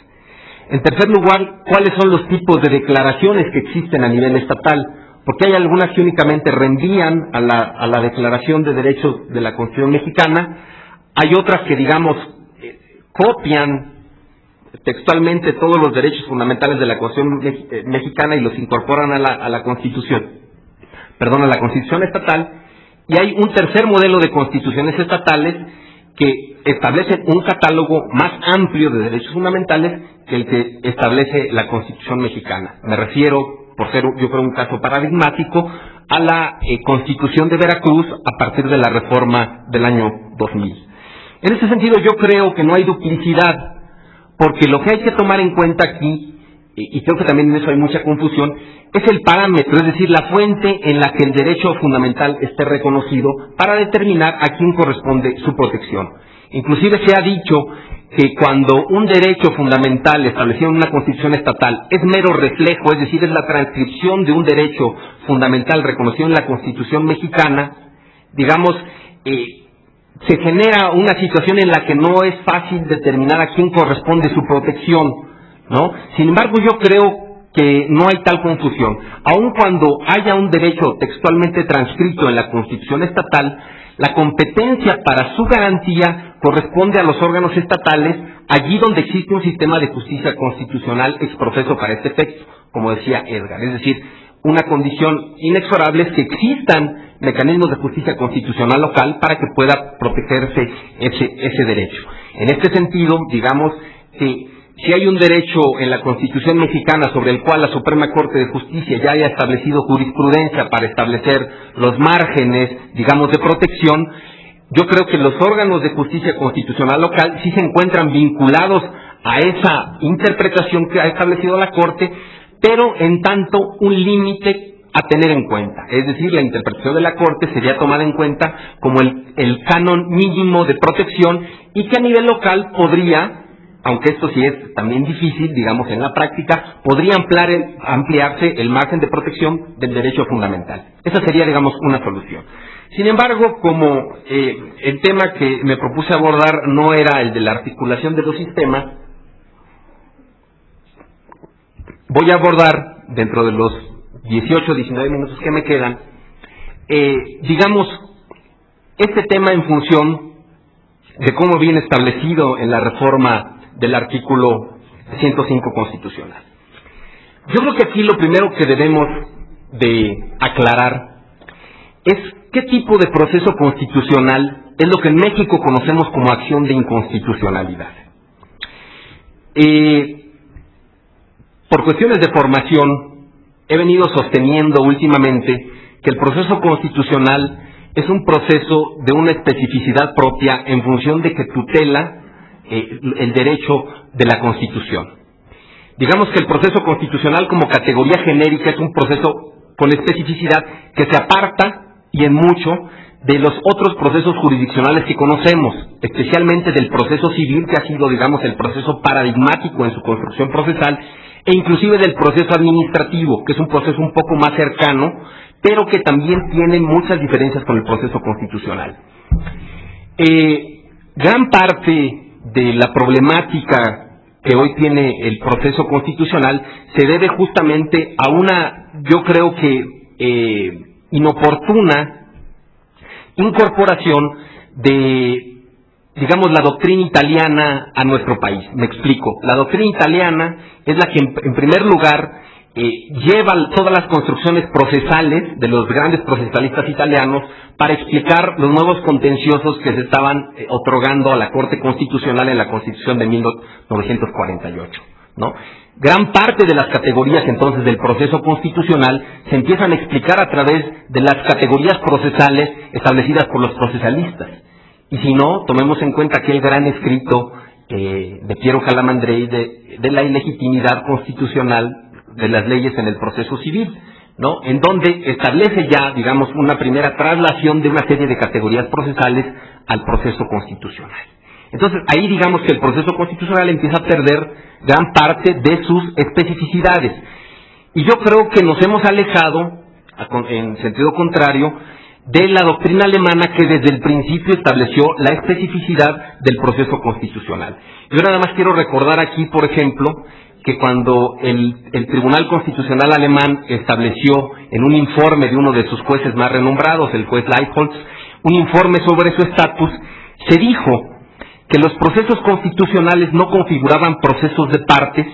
Speaker 4: En tercer lugar, ¿cuáles son los tipos de declaraciones que existen a nivel estatal? Porque hay algunas que únicamente reenvían a la Declaración de Derechos de la Constitución mexicana, hay otras que, digamos, copian textualmente todos los derechos fundamentales de la Constitución mexicana y los incorporan a la Constitución estatal, y hay un tercer modelo de constituciones estatales que establecen un catálogo más amplio de derechos fundamentales que el que establece la Constitución mexicana. Me refiero, por ser yo creo un caso paradigmático, a la Constitución de Veracruz a partir de la reforma del año 2000. En ese sentido yo creo que no hay duplicidad, porque lo que hay que tomar en cuenta aquí y creo que también en eso hay mucha confusión, es el parámetro, es decir, la fuente en la que el derecho fundamental esté reconocido para determinar a quién corresponde su protección. Inclusive se ha dicho que cuando un derecho fundamental establecido en una constitución estatal es mero reflejo, es decir, es la transcripción de un derecho fundamental reconocido en la Constitución mexicana, digamos, se genera una situación en la que no es fácil determinar a quién corresponde su protección, ¿no? Sin embargo, yo creo que no hay tal confusión. Aun cuando haya un derecho textualmente transcrito en la Constitución estatal, la competencia para su garantía corresponde a los órganos estatales allí donde existe un sistema de justicia constitucional exprofeso para este efecto, como decía Edgar. Es decir, una condición inexorable es que existan mecanismos de justicia constitucional local para que pueda protegerse ese derecho. En este sentido, digamos que si hay un derecho en la Constitución mexicana sobre el cual la Suprema Corte de Justicia ya haya establecido jurisprudencia para establecer los márgenes, digamos, de protección, yo creo que los órganos de justicia constitucional local sí se encuentran vinculados a esa interpretación que ha establecido la Corte, pero en tanto un límite a tener en cuenta. Es decir, la interpretación de la Corte sería tomada en cuenta como el canon mínimo de protección y que a nivel local podría, aunque esto sí es también difícil, digamos, en la práctica, podría ampliarse el margen de protección del derecho fundamental. Esa sería, digamos, una solución. Sin embargo, como el tema que me propuse abordar no era el de la articulación de los sistemas, voy a abordar, dentro de los 18 o 19 minutos que me quedan, digamos, este tema en función de cómo viene establecido en la reforma del artículo 105 constitucional. Yo creo que aquí lo primero que debemos de aclarar es qué tipo de proceso constitucional es lo que en México conocemos como acción de inconstitucionalidad. Por cuestiones de formación, he venido sosteniendo últimamente que el proceso constitucional es un proceso de una especificidad propia en función de que tutela el derecho de la Constitución. Digamos que el proceso constitucional como categoría genérica es un proceso con especificidad que se aparta y en mucho de los otros procesos jurisdiccionales que conocemos, especialmente del proceso civil, que ha sido, digamos, el proceso paradigmático en su construcción procesal, e inclusive del proceso administrativo, que es un proceso un poco más cercano, pero que también tiene muchas diferencias con el proceso constitucional. Gran parte de la problemática que hoy tiene el proceso constitucional se debe justamente a una, yo creo que inoportuna incorporación de, digamos, la doctrina italiana a nuestro país. Me explico. La doctrina italiana es la que en primer lugar lleva todas las construcciones procesales de los grandes procesalistas italianos para explicar los nuevos contenciosos que se estaban otorgando a la Corte Constitucional en la Constitución de 1948, ¿no? Gran parte de las categorías entonces del proceso constitucional se empiezan a explicar a través de las categorías procesales establecidas por los procesalistas. Y si no, tomemos en cuenta aquel gran escrito de Piero Calamandrei de la ilegitimidad constitucional de las leyes en el proceso civil, ¿no? En donde establece ya, digamos, una primera traslación de una serie de categorías procesales al proceso constitucional. Entonces, ahí digamos que el proceso constitucional empieza a perder gran parte de sus especificidades. Y yo creo que nos hemos alejado, en sentido contrario, de la doctrina alemana que desde el principio estableció la especificidad del proceso constitucional. Yo nada más quiero recordar aquí, por ejemplo, que cuando el Tribunal Constitucional alemán estableció en un informe de uno de sus jueces más renombrados, el juez Leitholtz, un informe sobre su estatus, se dijo que los procesos constitucionales no configuraban procesos de partes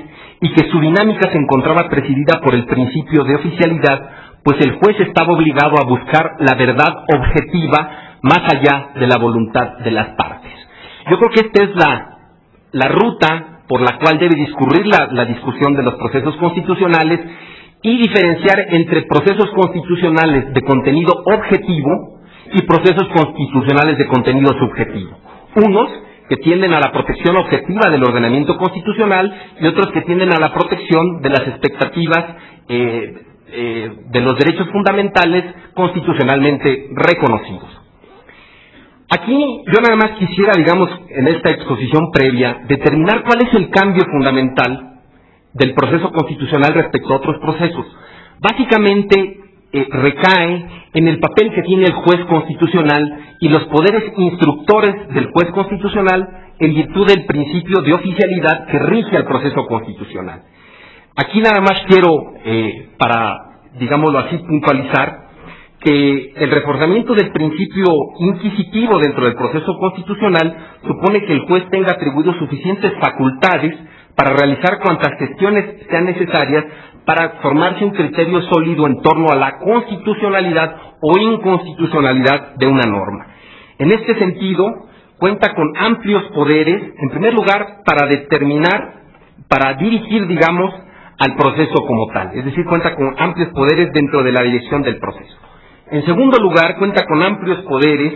Speaker 4: y que su dinámica se encontraba presidida por el principio de oficialidad, pues el juez estaba obligado a buscar la verdad objetiva más allá de la voluntad de las partes. Yo creo que esta es la ruta por la cual debe discurrir la discusión de los procesos constitucionales y diferenciar entre procesos constitucionales de contenido objetivo y procesos constitucionales de contenido subjetivo. Unos que tienden a la protección objetiva del ordenamiento constitucional y otros que tienden a la protección de las expectativas de los derechos fundamentales constitucionalmente reconocidos. Aquí yo nada más quisiera, digamos, en esta exposición previa, determinar cuál es el cambio fundamental del proceso constitucional respecto a otros procesos. Básicamente recae en el papel que tiene el juez constitucional y los poderes instructores del juez constitucional en virtud del principio de oficialidad que rige al proceso constitucional. Aquí nada más quiero, para, digámoslo así, puntualizar que el reforzamiento del principio inquisitivo dentro del proceso constitucional supone que el juez tenga atribuidos suficientes facultades para realizar cuantas gestiones sean necesarias para formarse un criterio sólido en torno a la constitucionalidad o inconstitucionalidad de una norma. En este sentido, cuenta con amplios poderes, en primer lugar, para dirigir, digamos, al proceso como tal, es decir, cuenta con amplios poderes dentro de la dirección del proceso. En segundo lugar, cuenta con amplios poderes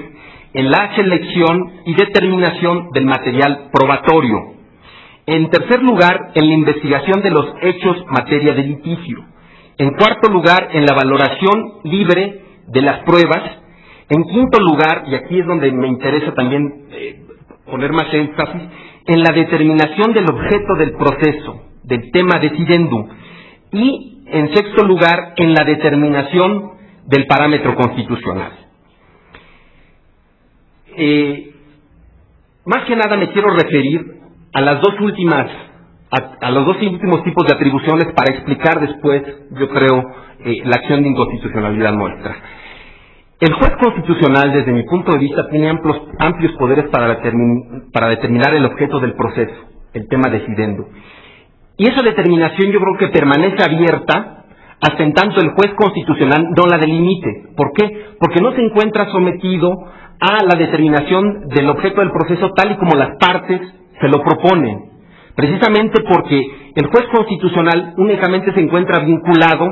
Speaker 4: en la selección y determinación del material probatorio. En tercer lugar, en la investigación de los hechos materia de litigio. En cuarto lugar, en la valoración libre de las pruebas. En quinto lugar, y aquí es donde me interesa también poner más énfasis, en la determinación del objeto del proceso, del tema decidendum. Y, en sexto lugar, en la determinación del parámetro constitucional. Más que nada me quiero referir a los dos últimos tipos de atribuciones para explicar después, yo creo, la acción de inconstitucionalidad nuestra. El juez constitucional, desde mi punto de vista, tiene amplios poderes para determinar el objeto del proceso, el tema decidendum. Y esa determinación yo creo que permanece abierta hasta en tanto el juez constitucional no la delimite. ¿Por qué? Porque no se encuentra sometido a la determinación del objeto del proceso tal y como las partes se lo proponen. Precisamente porque el juez constitucional únicamente se encuentra vinculado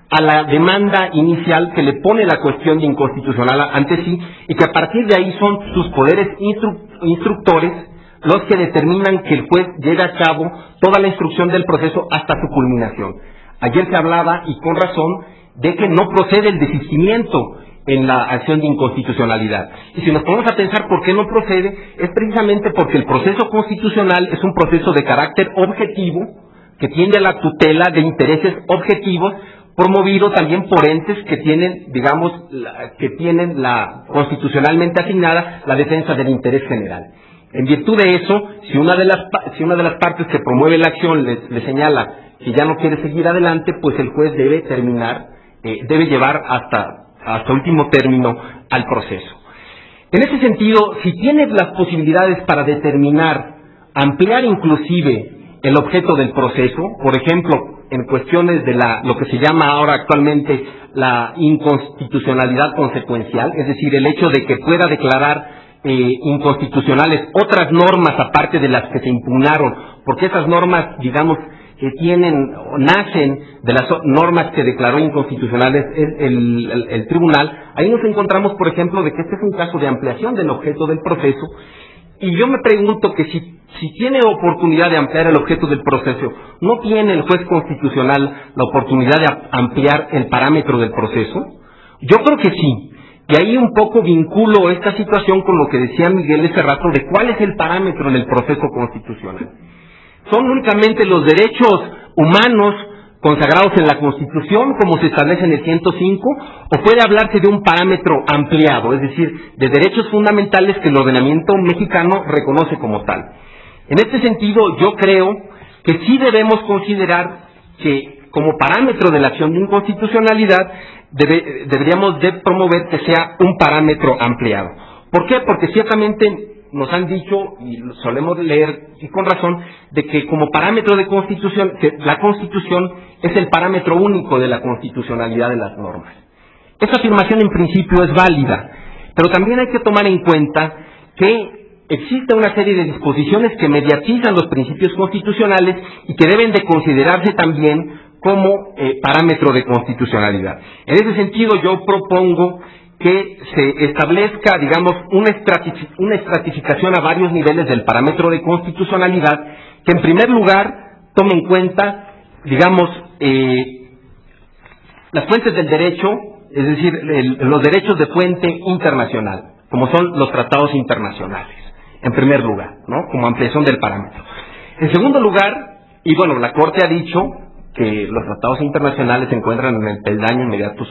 Speaker 4: a la demanda inicial que le pone la cuestión de inconstitucional ante sí y que a partir de ahí son sus poderes instructores los que determinan que el juez lleve a cabo toda la instrucción del proceso hasta su culminación. Ayer se hablaba, y con razón, de que no procede el desistimiento en la acción de inconstitucionalidad. Y si nos ponemos a pensar por qué no procede, es precisamente porque el proceso constitucional es un proceso de carácter objetivo, que tiende a la tutela de intereses objetivos, promovido también por entes que tienen, digamos, la constitucionalmente asignada la defensa del interés general. En virtud de eso, si una de las partes que promueve la acción le señala que ya no quiere seguir adelante, pues el juez debe llevar hasta último término al proceso. En ese sentido, si tiene las posibilidades para determinar, ampliar inclusive el objeto del proceso, por ejemplo, en cuestiones de lo que se llama ahora actualmente la inconstitucionalidad consecuencial, es decir, el hecho de que pueda declarar inconstitucionales otras normas aparte de las que se impugnaron, porque esas normas, digamos, que nacen de las normas que declaró inconstitucionales el tribunal. Ahí nos encontramos, por ejemplo, de que este es un caso de ampliación del objeto del proceso, y yo me pregunto que si tiene oportunidad de ampliar el objeto del proceso, ¿no tiene el juez constitucional la oportunidad de ampliar el parámetro del proceso? Yo creo que sí. Y ahí un poco vinculo esta situación con lo que decía Miguel ese rato de cuál es el parámetro del proceso constitucional. ¿Son únicamente los derechos humanos consagrados en la Constitución, como se establece en el 105, o puede hablarse de un parámetro ampliado, es decir, de derechos fundamentales que el ordenamiento mexicano reconoce como tal? En este sentido, yo creo que sí debemos considerar que como parámetro de la acción de inconstitucionalidad deberíamos de promover que sea un parámetro ampliado. ¿Por qué? Porque ciertamente nos han dicho, y solemos leer, y con razón, de que como parámetro de constitución, que la Constitución es el parámetro único de la constitucionalidad de las normas. Esta afirmación en principio es válida, pero también hay que tomar en cuenta que existe una serie de disposiciones que mediatizan los principios constitucionales y que deben de considerarse también como parámetro de constitucionalidad. En ese sentido, yo propongo que se establezca, digamos, una estratificación a varios niveles del parámetro de constitucionalidad, que en primer lugar tome en cuenta, digamos, las fuentes del derecho, es decir, los derechos de fuente internacional, como son los tratados internacionales, en primer lugar, ¿no?, como ampliación del parámetro. En segundo lugar, y bueno, la Corte ha dicho que los tratados internacionales se encuentran en el peldaño inmediato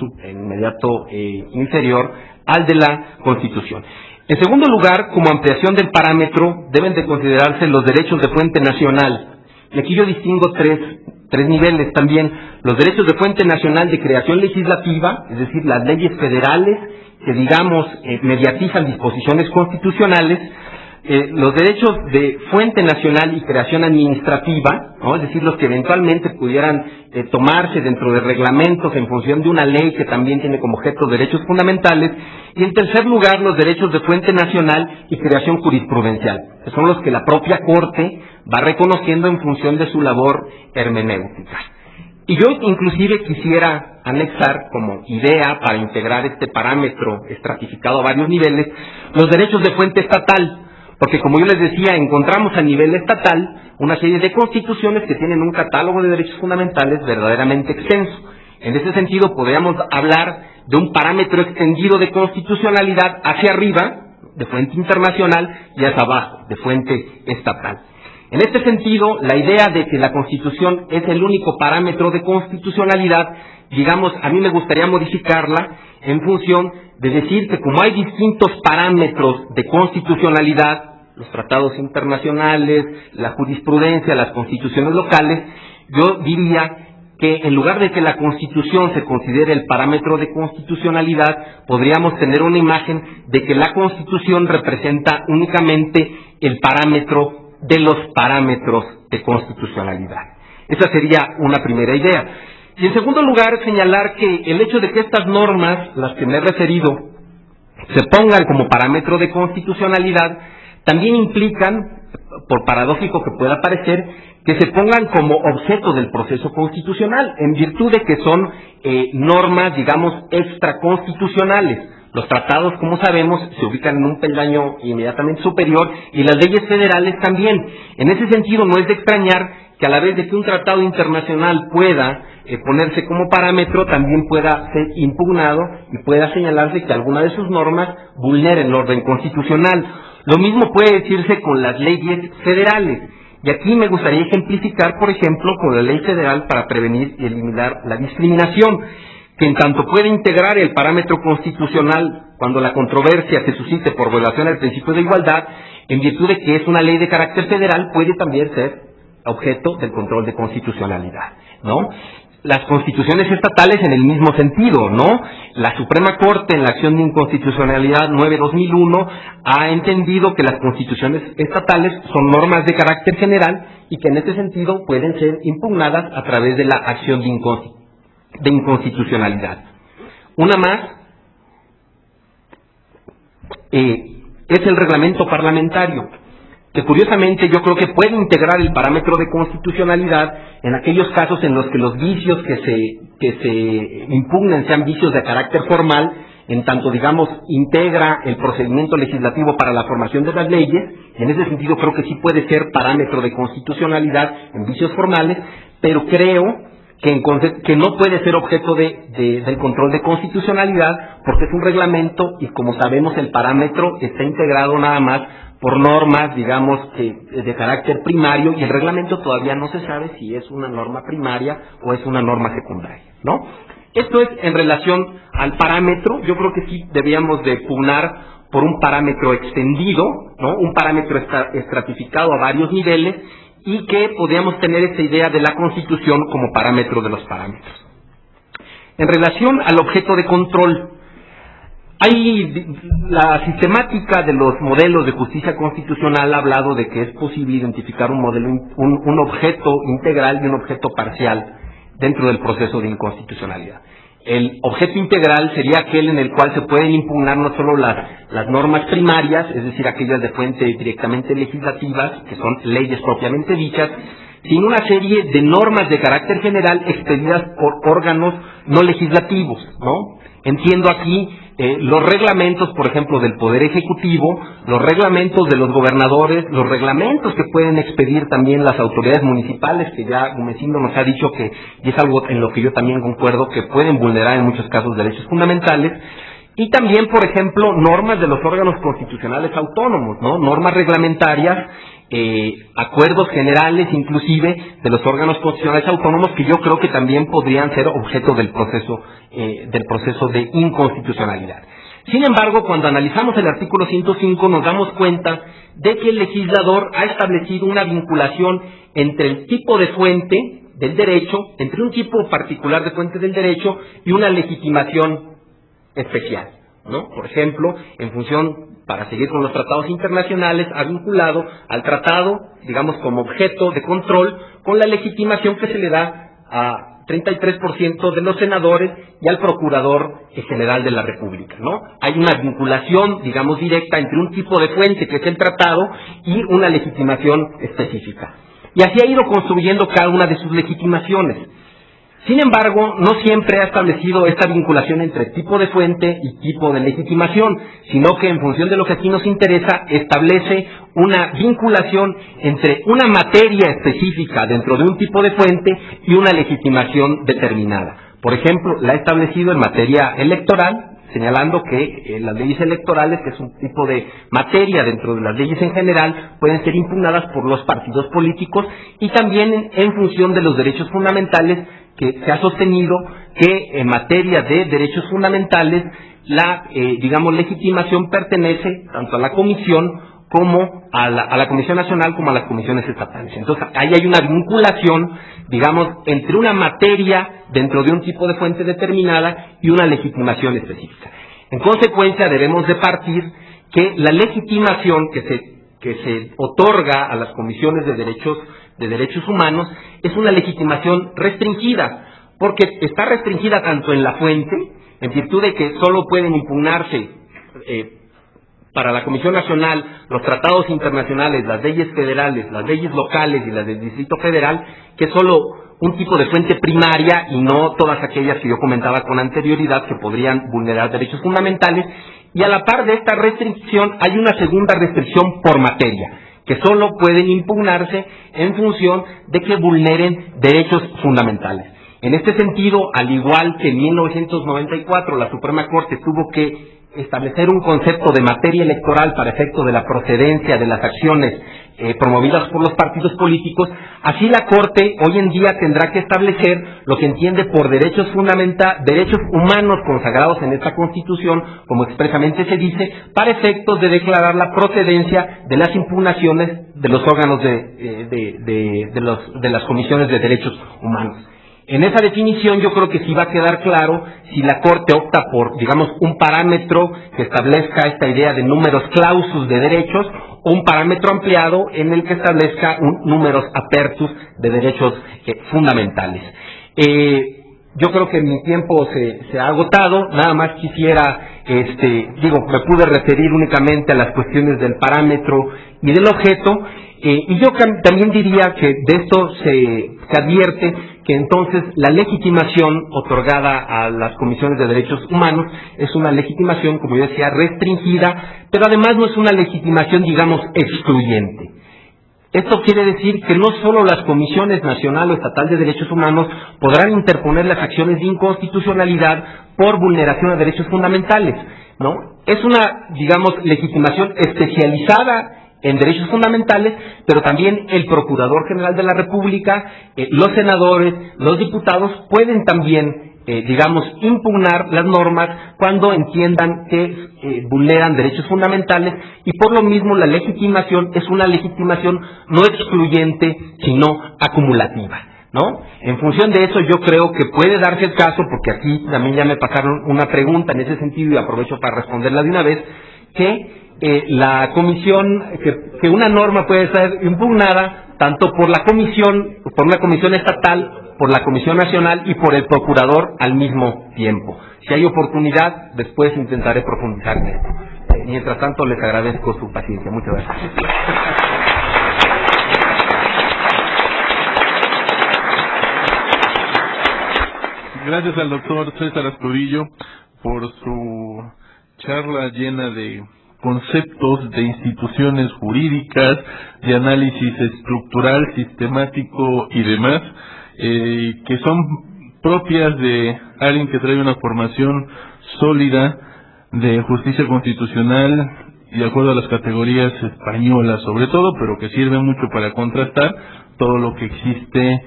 Speaker 4: inferior al de la Constitución. En segundo lugar, como ampliación del parámetro, deben de considerarse los derechos de fuente nacional. Y aquí yo distingo tres niveles también: los derechos de fuente nacional de creación legislativa, es decir, las leyes federales que, digamos, mediatizan disposiciones constitucionales; los derechos de fuente nacional y creación administrativa, ¿no?, es decir, los que eventualmente pudieran tomarse dentro de reglamentos en función de una ley que también tiene como objeto derechos fundamentales; y en tercer lugar, los derechos de fuente nacional y creación jurisprudencial, que son los que la propia Corte va reconociendo en función de su labor hermenéutica. Y yo inclusive quisiera anexar como idea para integrar este parámetro estratificado a varios niveles los derechos de fuente estatal, porque, como yo les decía, encontramos a nivel estatal una serie de constituciones que tienen un catálogo de derechos fundamentales verdaderamente extenso. En ese sentido, podríamos hablar de un parámetro extendido de constitucionalidad hacia arriba, de fuente internacional, y hacia abajo, de fuente estatal. En este sentido, la idea de que la Constitución es el único parámetro de constitucionalidad, digamos, a mí me gustaría modificarla en función de decir que, como hay distintos parámetros de constitucionalidad, los tratados internacionales, la jurisprudencia, las constituciones locales, yo diría que en lugar de que la Constitución se considere el parámetro de constitucionalidad, podríamos tener una imagen de que la Constitución representa únicamente el parámetro de los parámetros de constitucionalidad. Esa sería una primera idea. Y en segundo lugar, señalar que el hecho de que estas normas, las que me he referido, se pongan como parámetro de constitucionalidad, también implican, por paradójico que pueda parecer, que se pongan como objeto del proceso constitucional, en virtud de que son normas, digamos, extraconstitucionales. Los tratados, como sabemos, se ubican en un peldaño inmediatamente superior, y las leyes federales también. En ese sentido, no es de extrañar que a la vez de que un tratado internacional pueda ponerse como parámetro, también pueda ser impugnado y pueda señalarse que alguna de sus normas vulnere el orden constitucional. Lo mismo puede decirse con las leyes federales. Y aquí me gustaría ejemplificar, por ejemplo, con la Ley Federal para prevenir y eliminar la discriminación, que en tanto puede integrar el parámetro constitucional cuando la controversia se suscite por violación al principio de igualdad, en virtud de que es una ley de carácter federal, puede también ser objeto del control de constitucionalidad, ¿no? Las constituciones estatales en el mismo sentido, ¿no? La Suprema Corte, en la acción de inconstitucionalidad 9/2001, ha entendido que las constituciones estatales son normas de carácter general y que en este sentido pueden ser impugnadas a través de la acción de inconstitucionalidad. Una más es el reglamento parlamentario, que curiosamente yo creo que puede integrar el parámetro de constitucionalidad en aquellos casos en los que los vicios que se impugnen sean vicios de carácter formal, en tanto, digamos, integra el procedimiento legislativo para la formación de las leyes. En ese sentido creo que sí puede ser parámetro de constitucionalidad en vicios formales, pero creo que no puede ser objeto del control de constitucionalidad, porque es un reglamento y, como sabemos, el parámetro está integrado nada más por normas, digamos, de carácter primario, y el reglamento todavía no se sabe si es una norma primaria o es una norma secundaria, ¿no? Esto es en relación al parámetro. Yo creo que sí debíamos de pugnar por un parámetro extendido, ¿no? Un parámetro estratificado a varios niveles, y que podríamos tener esta idea de la Constitución como parámetro de los parámetros. En relación al objeto de control, la sistemática de los modelos de justicia constitucional ha hablado de que es posible identificar un objeto integral y un objeto parcial dentro del proceso de inconstitucionalidad. El objeto integral sería aquel en el cual se pueden impugnar no solo las normas primarias, es decir, aquellas de fuente directamente legislativas, que son leyes propiamente dichas, sino una serie de normas de carácter general expedidas por órganos no legislativos, ¿no? Entiendo aquí los reglamentos, por ejemplo, del Poder Ejecutivo, los reglamentos de los gobernadores, los reglamentos que pueden expedir también las autoridades municipales, que ya Gumecindo nos ha dicho que, y es algo en lo que yo también concuerdo, que pueden vulnerar en muchos casos derechos fundamentales, y también, por ejemplo, normas de los órganos constitucionales autónomos, ¿no? Normas reglamentarias, acuerdos generales inclusive de los órganos constitucionales autónomos, que yo creo que también podrían ser objeto del proceso de inconstitucionalidad. Sin embargo, cuando analizamos el artículo 105 nos damos cuenta de que el legislador ha establecido una vinculación entre el tipo de fuente del derecho, entre un tipo particular de fuente del derecho y una legitimación especial, ¿no? Por ejemplo, en función, para seguir con los tratados internacionales, ha vinculado al tratado, digamos, como objeto de control, con la legitimación que se le da a 33% de los senadores y al Procurador General de la República, ¿no? Hay una vinculación, digamos, directa entre un tipo de fuente, que es el tratado, y una legitimación específica. Y así ha ido construyendo cada una de sus legitimaciones. Sin embargo, no siempre ha establecido esta vinculación entre tipo de fuente y tipo de legitimación, sino que en función de lo que aquí nos interesa, establece una vinculación entre una materia específica dentro de un tipo de fuente y una legitimación determinada. Por ejemplo, la ha establecido en materia electoral, señalando que las leyes electorales, que es un tipo de materia dentro de las leyes en general, pueden ser impugnadas por los partidos políticos, y también en función de los derechos fundamentales, que se ha sostenido que en materia de derechos fundamentales la, legitimación pertenece tanto a la Comisión como a la Comisión Nacional como a las comisiones estatales. Entonces, ahí hay una vinculación, digamos, entre una materia dentro de un tipo de fuente determinada y una legitimación específica. En consecuencia, debemos de partir que la legitimación que se otorga a las comisiones de derechos humanos es una legitimación restringida, porque está restringida tanto en la fuente, en virtud de que solo pueden impugnarse para la Comisión Nacional los tratados internacionales, las leyes federales, las leyes locales y las del Distrito Federal, que es solo un tipo de fuente primaria y no todas aquellas que yo comentaba con anterioridad que podrían vulnerar derechos fundamentales. Y a la par de esta restricción hay una segunda restricción por materia, que solo pueden impugnarse en función de que vulneren derechos fundamentales. En este sentido, al igual que en 1994 la Suprema Corte tuvo que establecer un concepto de materia electoral para efecto de la procedencia de las acciones promovidas por los partidos políticos, así la Corte hoy en día tendrá que establecer lo que entiende por derechos humanos consagrados en esta Constitución, como expresamente se dice, para efectos de declarar la procedencia de las impugnaciones de los órganos de las comisiones de derechos humanos. En esa definición yo creo que sí va a quedar claro si la Corte opta por, digamos, un parámetro que establezca esta idea de números clausus de derechos, o un parámetro ampliado en el que establezca un números apertus de derechos fundamentales. Yo creo que mi tiempo se ha agotado, nada más quisiera, me pude referir únicamente a las cuestiones del parámetro y del objeto, y yo también diría que de esto se advierte que entonces la legitimación otorgada a las comisiones de derechos humanos es una legitimación, como yo decía, restringida, pero además no es una legitimación, digamos, excluyente. Esto quiere decir que no solo las comisiones nacional o estatal de derechos humanos podrán interponer las acciones de inconstitucionalidad por vulneración de derechos fundamentales, ¿no? Es una, digamos, legitimación especializada en derechos fundamentales, pero también el Procurador General de la República, los senadores, los diputados pueden también, impugnar las normas cuando entiendan que vulneran derechos fundamentales, y por lo mismo la legitimación es una legitimación no excluyente, sino acumulativa, ¿no? En función de eso yo creo que puede darse el caso, porque aquí también ya me pasaron una pregunta en ese sentido y aprovecho para responderla de una vez, que la comisión, que una norma puede ser impugnada tanto por la comisión, por una comisión estatal, por la Comisión Nacional y por el Procurador al mismo tiempo. Si hay oportunidad, después intentaré profundizar en esto. Mientras tanto, les agradezco su paciencia. Muchas gracias.
Speaker 1: Gracias al doctor César Astudillo por su charla llena de conceptos, de instituciones jurídicas, de análisis estructural, sistemático y demás, que son propias de alguien que trae una formación sólida de justicia constitucional y de acuerdo a las categorías españolas sobre todo, pero que sirven mucho para contrastar todo lo que existe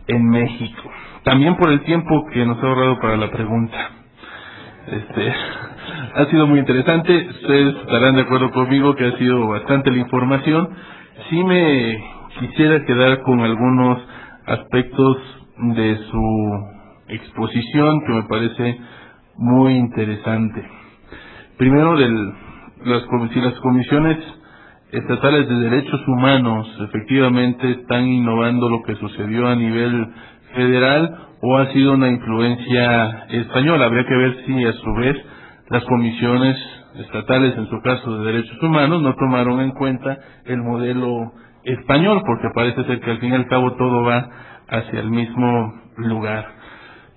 Speaker 1: en México. También por el tiempo que nos ha ahorrado para la pregunta. Ha sido muy interesante, ustedes estarán de acuerdo conmigo que ha sido bastante la información. Sí me quisiera quedar con algunos aspectos de su exposición que me parece muy interesante. Primero, si las comisiones estatales de derechos humanos efectivamente están innovando lo que sucedió a nivel federal o ha sido una influencia española. Habría que ver si a su vez las comisiones estatales, en su caso de derechos humanos, no tomaron en cuenta el modelo español, porque parece ser que al fin y al cabo todo va hacia el mismo lugar.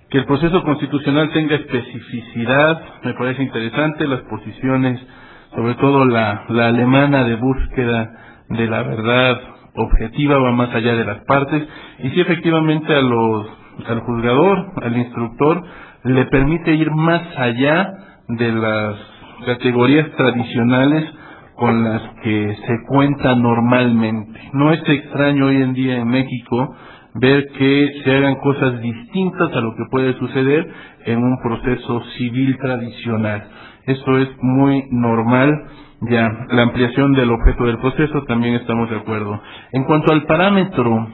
Speaker 1: Que el proceso constitucional tenga especificidad me parece interesante, las posiciones, sobre todo la alemana de búsqueda de la verdad objetiva, va más allá de las partes, y si efectivamente al juzgador, al instructor, le permite ir más allá de las categorías tradicionales con las que se cuenta normalmente. No es extraño hoy en día en México ver que se hagan cosas distintas a lo que puede suceder en un proceso civil tradicional. Eso es muy normal. Ya, la ampliación del objeto del proceso también estamos de acuerdo. En cuanto al parámetro,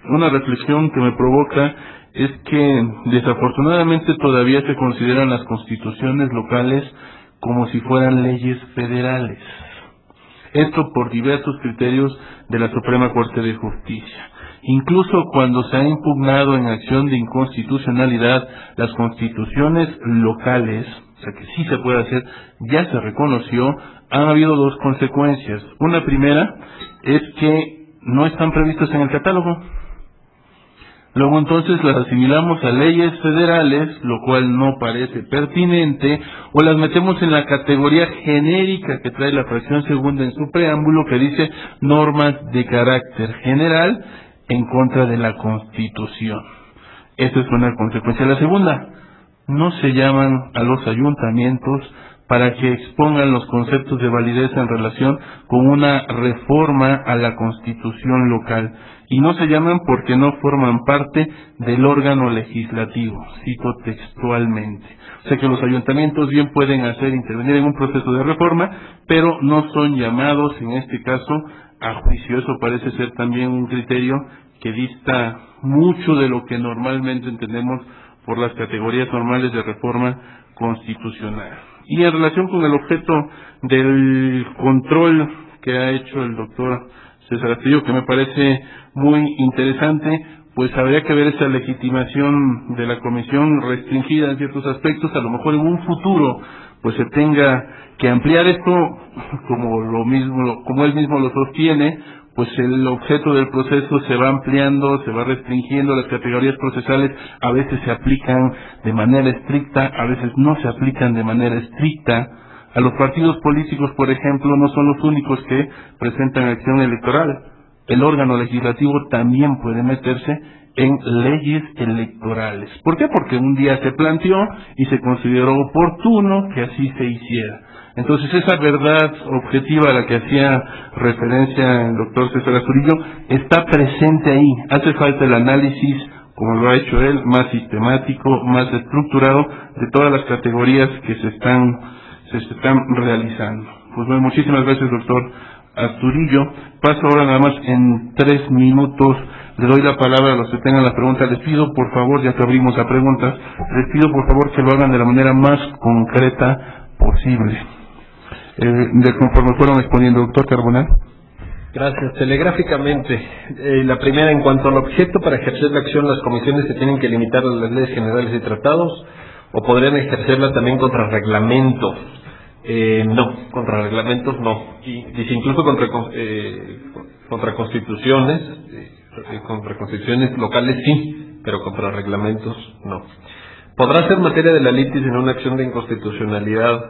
Speaker 1: una reflexión que me provoca es que desafortunadamente todavía se consideran las constituciones locales como si fueran leyes federales. Esto por diversos criterios de la Suprema Corte de Justicia. Incluso cuando se ha impugnado en acción de inconstitucionalidad las constituciones locales, o sea que sí se puede hacer, ya se reconoció, han habido dos consecuencias. Una primera es que no están previstas en el catálogo. Luego entonces las asimilamos a leyes federales, lo cual no parece pertinente, o las metemos en la categoría genérica que trae la fracción segunda en su preámbulo, que dice normas de carácter general en contra de la Constitución. Esa es una consecuencia. La segunda, no se llaman a los ayuntamientos para que expongan los conceptos de validez en relación con una reforma a la Constitución local. Y no se llaman porque no forman parte del órgano legislativo, cito textualmente. O sea que los ayuntamientos bien pueden intervenir en un proceso de reforma, pero no son llamados en este caso a juicio. Eso parece ser también un criterio que dista mucho de lo que normalmente entendemos por las categorías normales de reforma constitucional. Y en relación con el objeto del control que ha hecho el doctor César Astudillo, que me parece muy interesante, pues habría que ver esa legitimación de la comisión restringida en ciertos aspectos. A lo mejor en un futuro pues se tenga que ampliar esto, como él mismo lo sostiene, pues el objeto del proceso se va ampliando, se va restringiendo, las categorías procesales a veces se aplican de manera estricta, a veces no se aplican de manera estricta. A los partidos políticos, por ejemplo, no son los únicos que presentan acción electoral. El órgano legislativo también puede meterse en leyes electorales. ¿Por qué? Porque un día se planteó y se consideró oportuno que así se hiciera. Entonces esa verdad objetiva a la que hacía referencia el doctor César Astudillo está presente ahí. Hace falta el análisis, como lo ha hecho él, más sistemático, más estructurado de todas las categorías que se están realizando. Pues bueno, muchísimas gracias, doctor Astudillo. Paso ahora nada más en 3 minutos. Le doy la palabra a los que tengan la pregunta. Les pido, por favor, ya que abrimos a preguntas, les pido, por favor, que lo hagan de la manera más concreta posible. De conforme fueron exponiendo, doctor Carbonell.
Speaker 5: Gracias. Telegráficamente, la primera, en cuanto al objeto para ejercer la acción, las comisiones se tienen que limitar a las leyes generales y tratados, o podrían ejercerla también contra reglamentos. No, contra reglamentos no. Y dice incluso contra constituciones, contra constituciones locales sí, pero contra reglamentos no. Podrá ser materia de la litis en una acción de inconstitucionalidad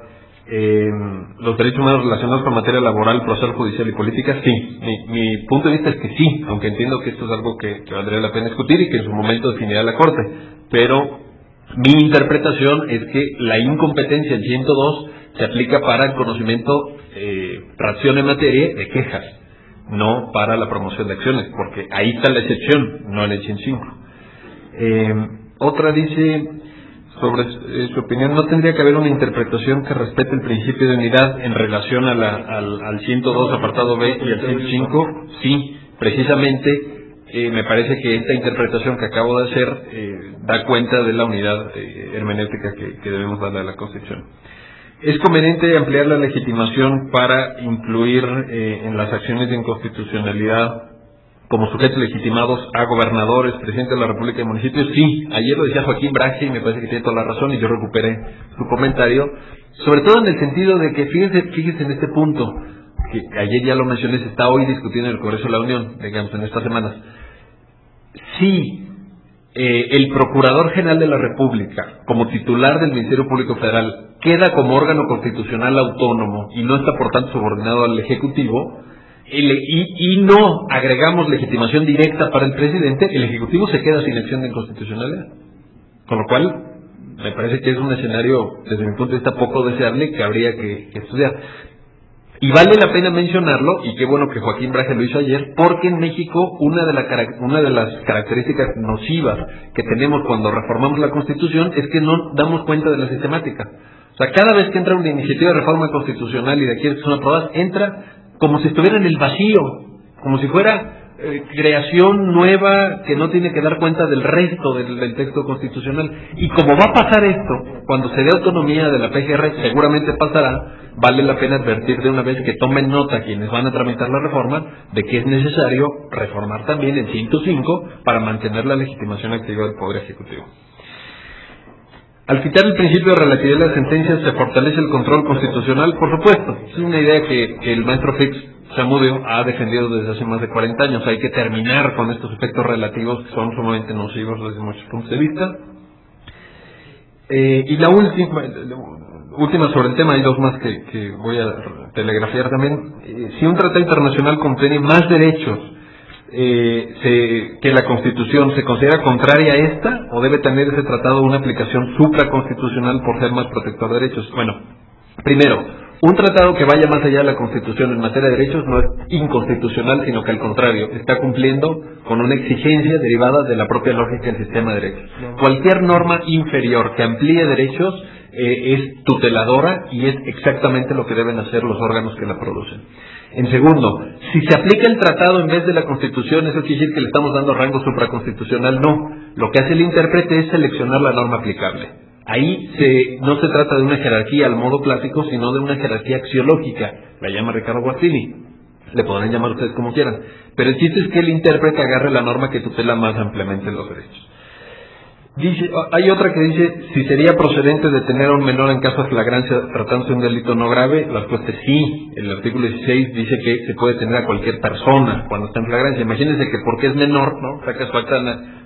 Speaker 5: Los derechos humanos relacionados con materia laboral, procesal, judicial y política, sí. Mi punto de vista es que sí, aunque entiendo que esto es algo que valdría la pena discutir y que en su momento definirá la Corte. Pero mi interpretación es que la incompetencia en 102 se aplica para el conocimiento, tracción en materia de quejas, no para la promoción de acciones, porque ahí está la excepción, no en el 105. Otra dice, sobre su opinión, ¿no tendría que haber una interpretación que respete el principio de unidad en relación al 102 apartado B y al 105? Sí, precisamente me parece que esta interpretación que acabo de hacer da cuenta de la unidad hermenéutica que debemos darle a la Constitución. ¿Es conveniente ampliar la legitimación para incluir en las acciones de inconstitucionalidad como sujetos legitimados a gobernadores, presidentes de la República y municipios? Sí, ayer lo decía Joaquín Braje y me parece que tiene toda la razón y yo recuperé su comentario, sobre todo en el sentido de que fíjese en este punto, que ayer ya lo mencioné, se está hoy discutiendo en el Congreso de la Unión, digamos, en estas semanas. Sí, el Procurador General de la República, como titular del Ministerio Público Federal, queda como órgano constitucional autónomo y no está por tanto subordinado al Ejecutivo, y no agregamos legitimación directa para el presidente, el Ejecutivo se queda sin acción de inconstitucionalidad. Con lo cual, me parece que es un escenario, desde mi punto de vista, poco deseable que habría que estudiar. Y vale la pena mencionarlo, y qué bueno que Joaquín Braje lo hizo ayer, porque en México una de las características nocivas que tenemos cuando reformamos la Constitución es que no damos cuenta de la sistemática. O sea, cada vez que entra una iniciativa de reforma constitucional y de aquí que son aprobadas, entra como si estuviera en el vacío, como si fuera creación nueva que no tiene que dar cuenta del resto del texto constitucional. Y como va a pasar esto, cuando se dé autonomía de la PGR, seguramente pasará, vale la pena advertir de una vez que tomen nota quienes van a tramitar la reforma, de que es necesario reformar también el 105 para mantener la legitimación activa del Poder Ejecutivo. Al quitar el principio de relatividad de las sentencias, ¿se fortalece el control constitucional? Por supuesto. Es una idea que el maestro Fix Zamudio ha defendido desde hace más de 40 años. Hay que terminar con estos efectos relativos que son sumamente nocivos desde muchos puntos de vista. Y la última sobre el tema, hay dos más que voy a telegrafiar también. Si un tratado internacional contiene más derechos que la Constitución, ¿se considera contraria a esta o debe tener ese tratado una aplicación supraconstitucional por ser más protector de derechos? Bueno, primero, un tratado que vaya más allá de la Constitución en materia de derechos no es inconstitucional, sino que al contrario, está cumpliendo con una exigencia derivada de la propia lógica del sistema de derechos. Cualquier norma inferior que amplíe derechos es tuteladora y es exactamente lo que deben hacer los órganos que la producen. En segundo, si se aplica el tratado en vez de la Constitución, ¿eso quiere decir que le estamos dando rango supraconstitucional? No. Lo que hace el intérprete es seleccionar la norma aplicable. Ahí no se trata de una jerarquía al modo clásico, sino de una jerarquía axiológica. La llama Ricardo Guattini. Le podrán llamar ustedes como quieran. Pero el chiste es que el intérprete agarre la norma que tutela más ampliamente los derechos. Hay otra que dice, si sería procedente detener a un menor en caso de flagrancia tratándose de un delito no grave. La respuesta es sí. El artículo 16 dice que se puede detener a cualquier persona cuando está en flagrancia. Imagínense que porque es menor, ¿no? Saca su acta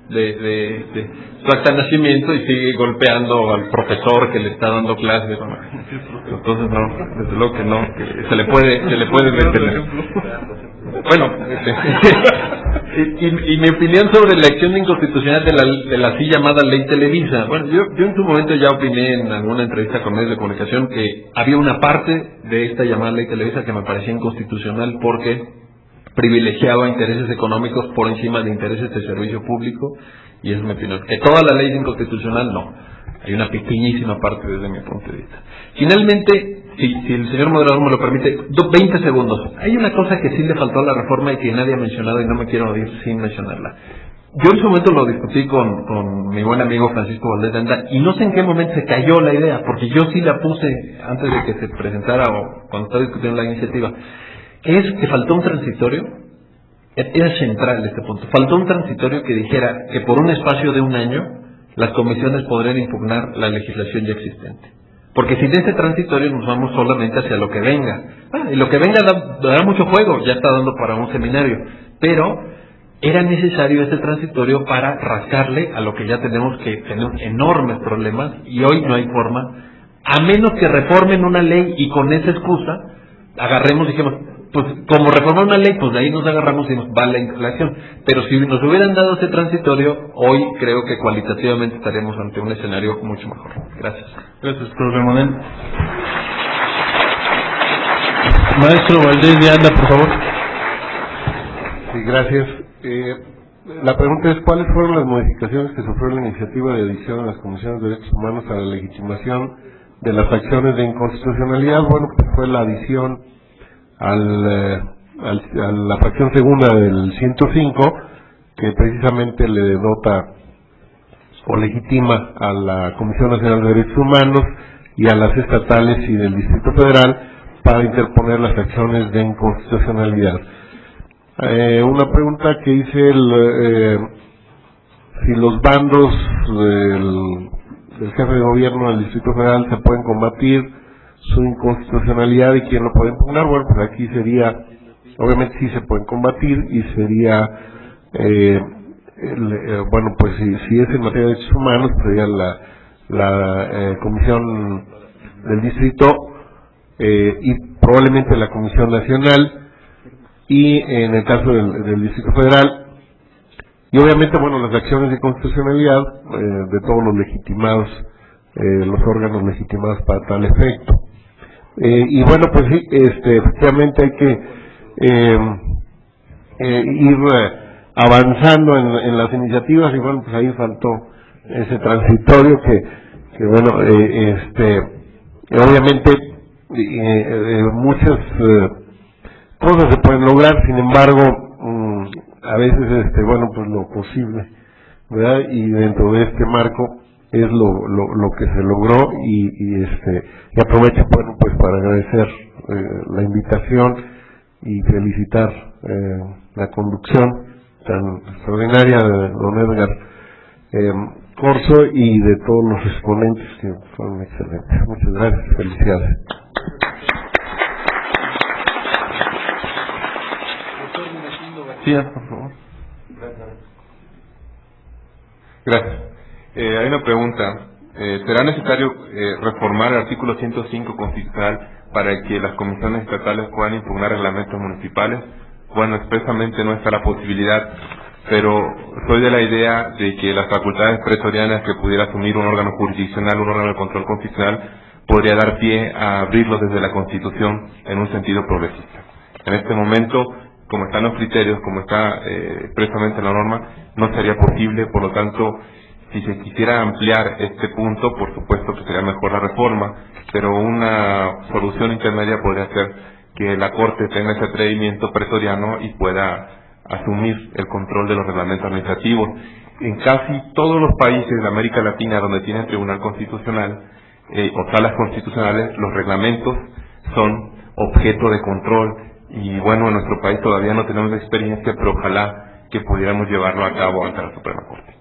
Speaker 5: de nacimiento y sigue golpeando al profesor que le está dando clases. Entonces no, desde luego que no, que se le puede detener. Bueno, y mi opinión sobre la acción de inconstitucionalidad de la así llamada Ley Televisa. Bueno, yo en su momento ya opiné en alguna entrevista con medios de comunicación que había una parte de esta llamada Ley Televisa que me parecía inconstitucional porque privilegiaba intereses económicos por encima de intereses de servicio público, y es mi opinión. Que toda la ley es inconstitucional, no. Hay una pequeñísima parte desde mi punto de vista. Finalmente, si el señor moderador me lo permite, 20 segundos. Hay una cosa que sí le faltó a la reforma y que nadie ha mencionado y no me quiero ir sin mencionarla. Yo en su momento lo discutí con mi buen amigo Francisco Valdés de Anda y no sé en qué momento se cayó la idea, porque yo sí la puse antes de que se presentara o cuando estaba discutiendo la iniciativa. Es que faltó un transitorio. Era central este punto. Faltó un transitorio que dijera que por un espacio de un año las comisiones podrían impugnar la legislación ya existente. Porque sin ese transitorio nos vamos solamente hacia lo que venga. Y lo que venga dará mucho juego, ya está dando para un seminario. Pero era necesario este transitorio para rascarle a lo que ya tenemos, que tenemos enormes problemas y hoy no hay forma, a menos que reformen una ley y con esa excusa agarremos y dijimos, pues como reformar una ley, pues de ahí nos agarramos y nos va la acción. Pero si nos hubieran dado ese transitorio, hoy creo que cualitativamente estaríamos ante un escenario mucho mejor. Gracias.
Speaker 1: Gracias, profesor Monel. Maestro Valdés de Anda, por favor.
Speaker 6: Sí, gracias. La pregunta es, ¿cuáles fueron las modificaciones que sufrió la iniciativa de adición a las comisiones de derechos humanos a la legitimación de las acciones de inconstitucionalidad? Bueno, pues fue la adición a la fracción segunda del 105, que precisamente le dota o legitima a la Comisión Nacional de Derechos Humanos y a las estatales y del Distrito Federal para interponer las acciones de inconstitucionalidad. Una pregunta que hice, si los bandos del jefe de gobierno del Distrito Federal se pueden combatir su inconstitucionalidad y quién lo puede impugnar. Bueno, pues aquí sería, obviamente sí se pueden combatir y sería, bueno, pues si es en materia de derechos humanos, pues sería la Comisión del Distrito y probablemente la Comisión Nacional, y en el caso del Distrito Federal, y obviamente, bueno, las acciones de constitucionalidad de todos los legitimados, los órganos legitimados para tal efecto. Y bueno, pues sí, efectivamente hay que ir avanzando en las iniciativas, y bueno, pues ahí faltó ese transitorio que bueno, obviamente muchas cosas se pueden lograr, sin embargo, a veces, bueno, pues lo posible, ¿verdad? Y dentro de este marco es lo que se logró, y aprovecho, bueno, pues para agradecer la invitación y felicitar la conducción tan extraordinaria de don Edgar Corso y de todos los exponentes que fueron excelentes. Muchas gracias, felicidades.
Speaker 1: Por favor.
Speaker 2: Gracias. Hay una pregunta. ¿Será necesario reformar el artículo 105 constitucional para que las comisiones estatales puedan impugnar reglamentos municipales? Bueno, expresamente no está la posibilidad, pero soy de la idea de que las facultades pretorianas que pudiera asumir un órgano jurisdiccional, un órgano de control constitucional, podría dar pie a abrirlo desde la Constitución en un sentido progresista. En este momento, como están los criterios, como está expresamente la norma, no sería posible. Por lo tanto, si se quisiera ampliar este punto, por supuesto que sería mejor la reforma, pero una solución intermedia podría ser que la Corte tenga ese atrevimiento pretoriano y pueda asumir el control de los reglamentos administrativos. En casi todos los países de América Latina donde tienen tribunal constitucional o salas constitucionales, los reglamentos son objeto de control. Y bueno, en nuestro país todavía no tenemos experiencia, pero ojalá que pudiéramos llevarlo a cabo ante la Suprema Corte.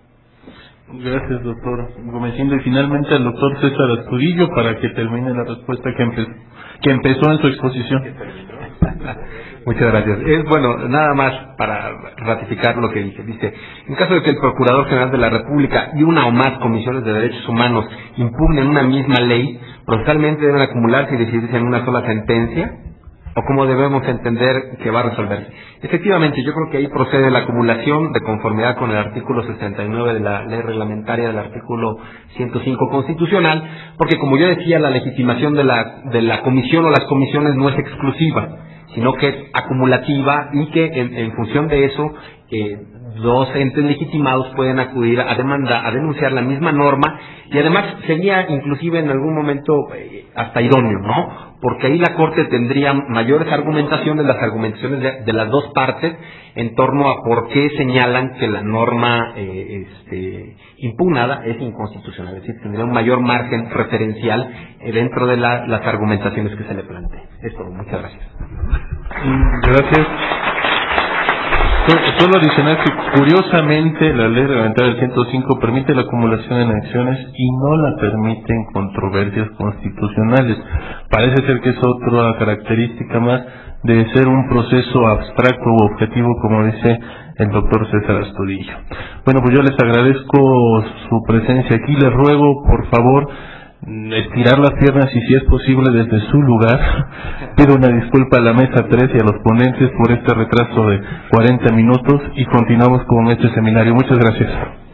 Speaker 1: Gracias, doctor Gomesindo. Y finalmente al doctor César Astudillo para que termine la respuesta que empezó en su exposición.
Speaker 4: Muchas gracias. Bueno, nada más para ratificar lo que dice, en caso de que el Procurador General de la República y una o más comisiones de derechos humanos impugnen una misma ley, procesalmente deben acumularse y decidirse en una sola sentencia, o cómo debemos entender que va a resolverse. Efectivamente, yo creo que ahí procede la acumulación de conformidad con el artículo 69 de la ley reglamentaria del artículo 105 constitucional, porque como yo decía, la legitimación de la comisión o las comisiones no es exclusiva, sino que es acumulativa, y que en función de eso dos entes legitimados pueden acudir a denunciar la misma norma, y además sería inclusive en algún momento hasta idóneo, ¿no? Porque ahí la Corte tendría mayores argumentaciones, las argumentaciones de las dos partes en torno a por qué señalan que la norma impugnada es inconstitucional, es decir, tendría un mayor margen referencial dentro de las argumentaciones que se le planteen. Es todo. Muchas gracias.
Speaker 1: Gracias. Solo adicionar que curiosamente la ley reglamentaria del 105 permite la acumulación en acciones y no la permite en controversias constitucionales. Parece ser que es otra característica más de ser un proceso abstracto u objetivo, como dice el doctor César Astudillo. Bueno, pues yo les agradezco su presencia aquí. Les ruego, por favor, estirar las piernas y si es posible desde su lugar. Pido una disculpa a la mesa 3 y a los ponentes por este retraso de 40 minutos y continuamos con este seminario. Muchas gracias.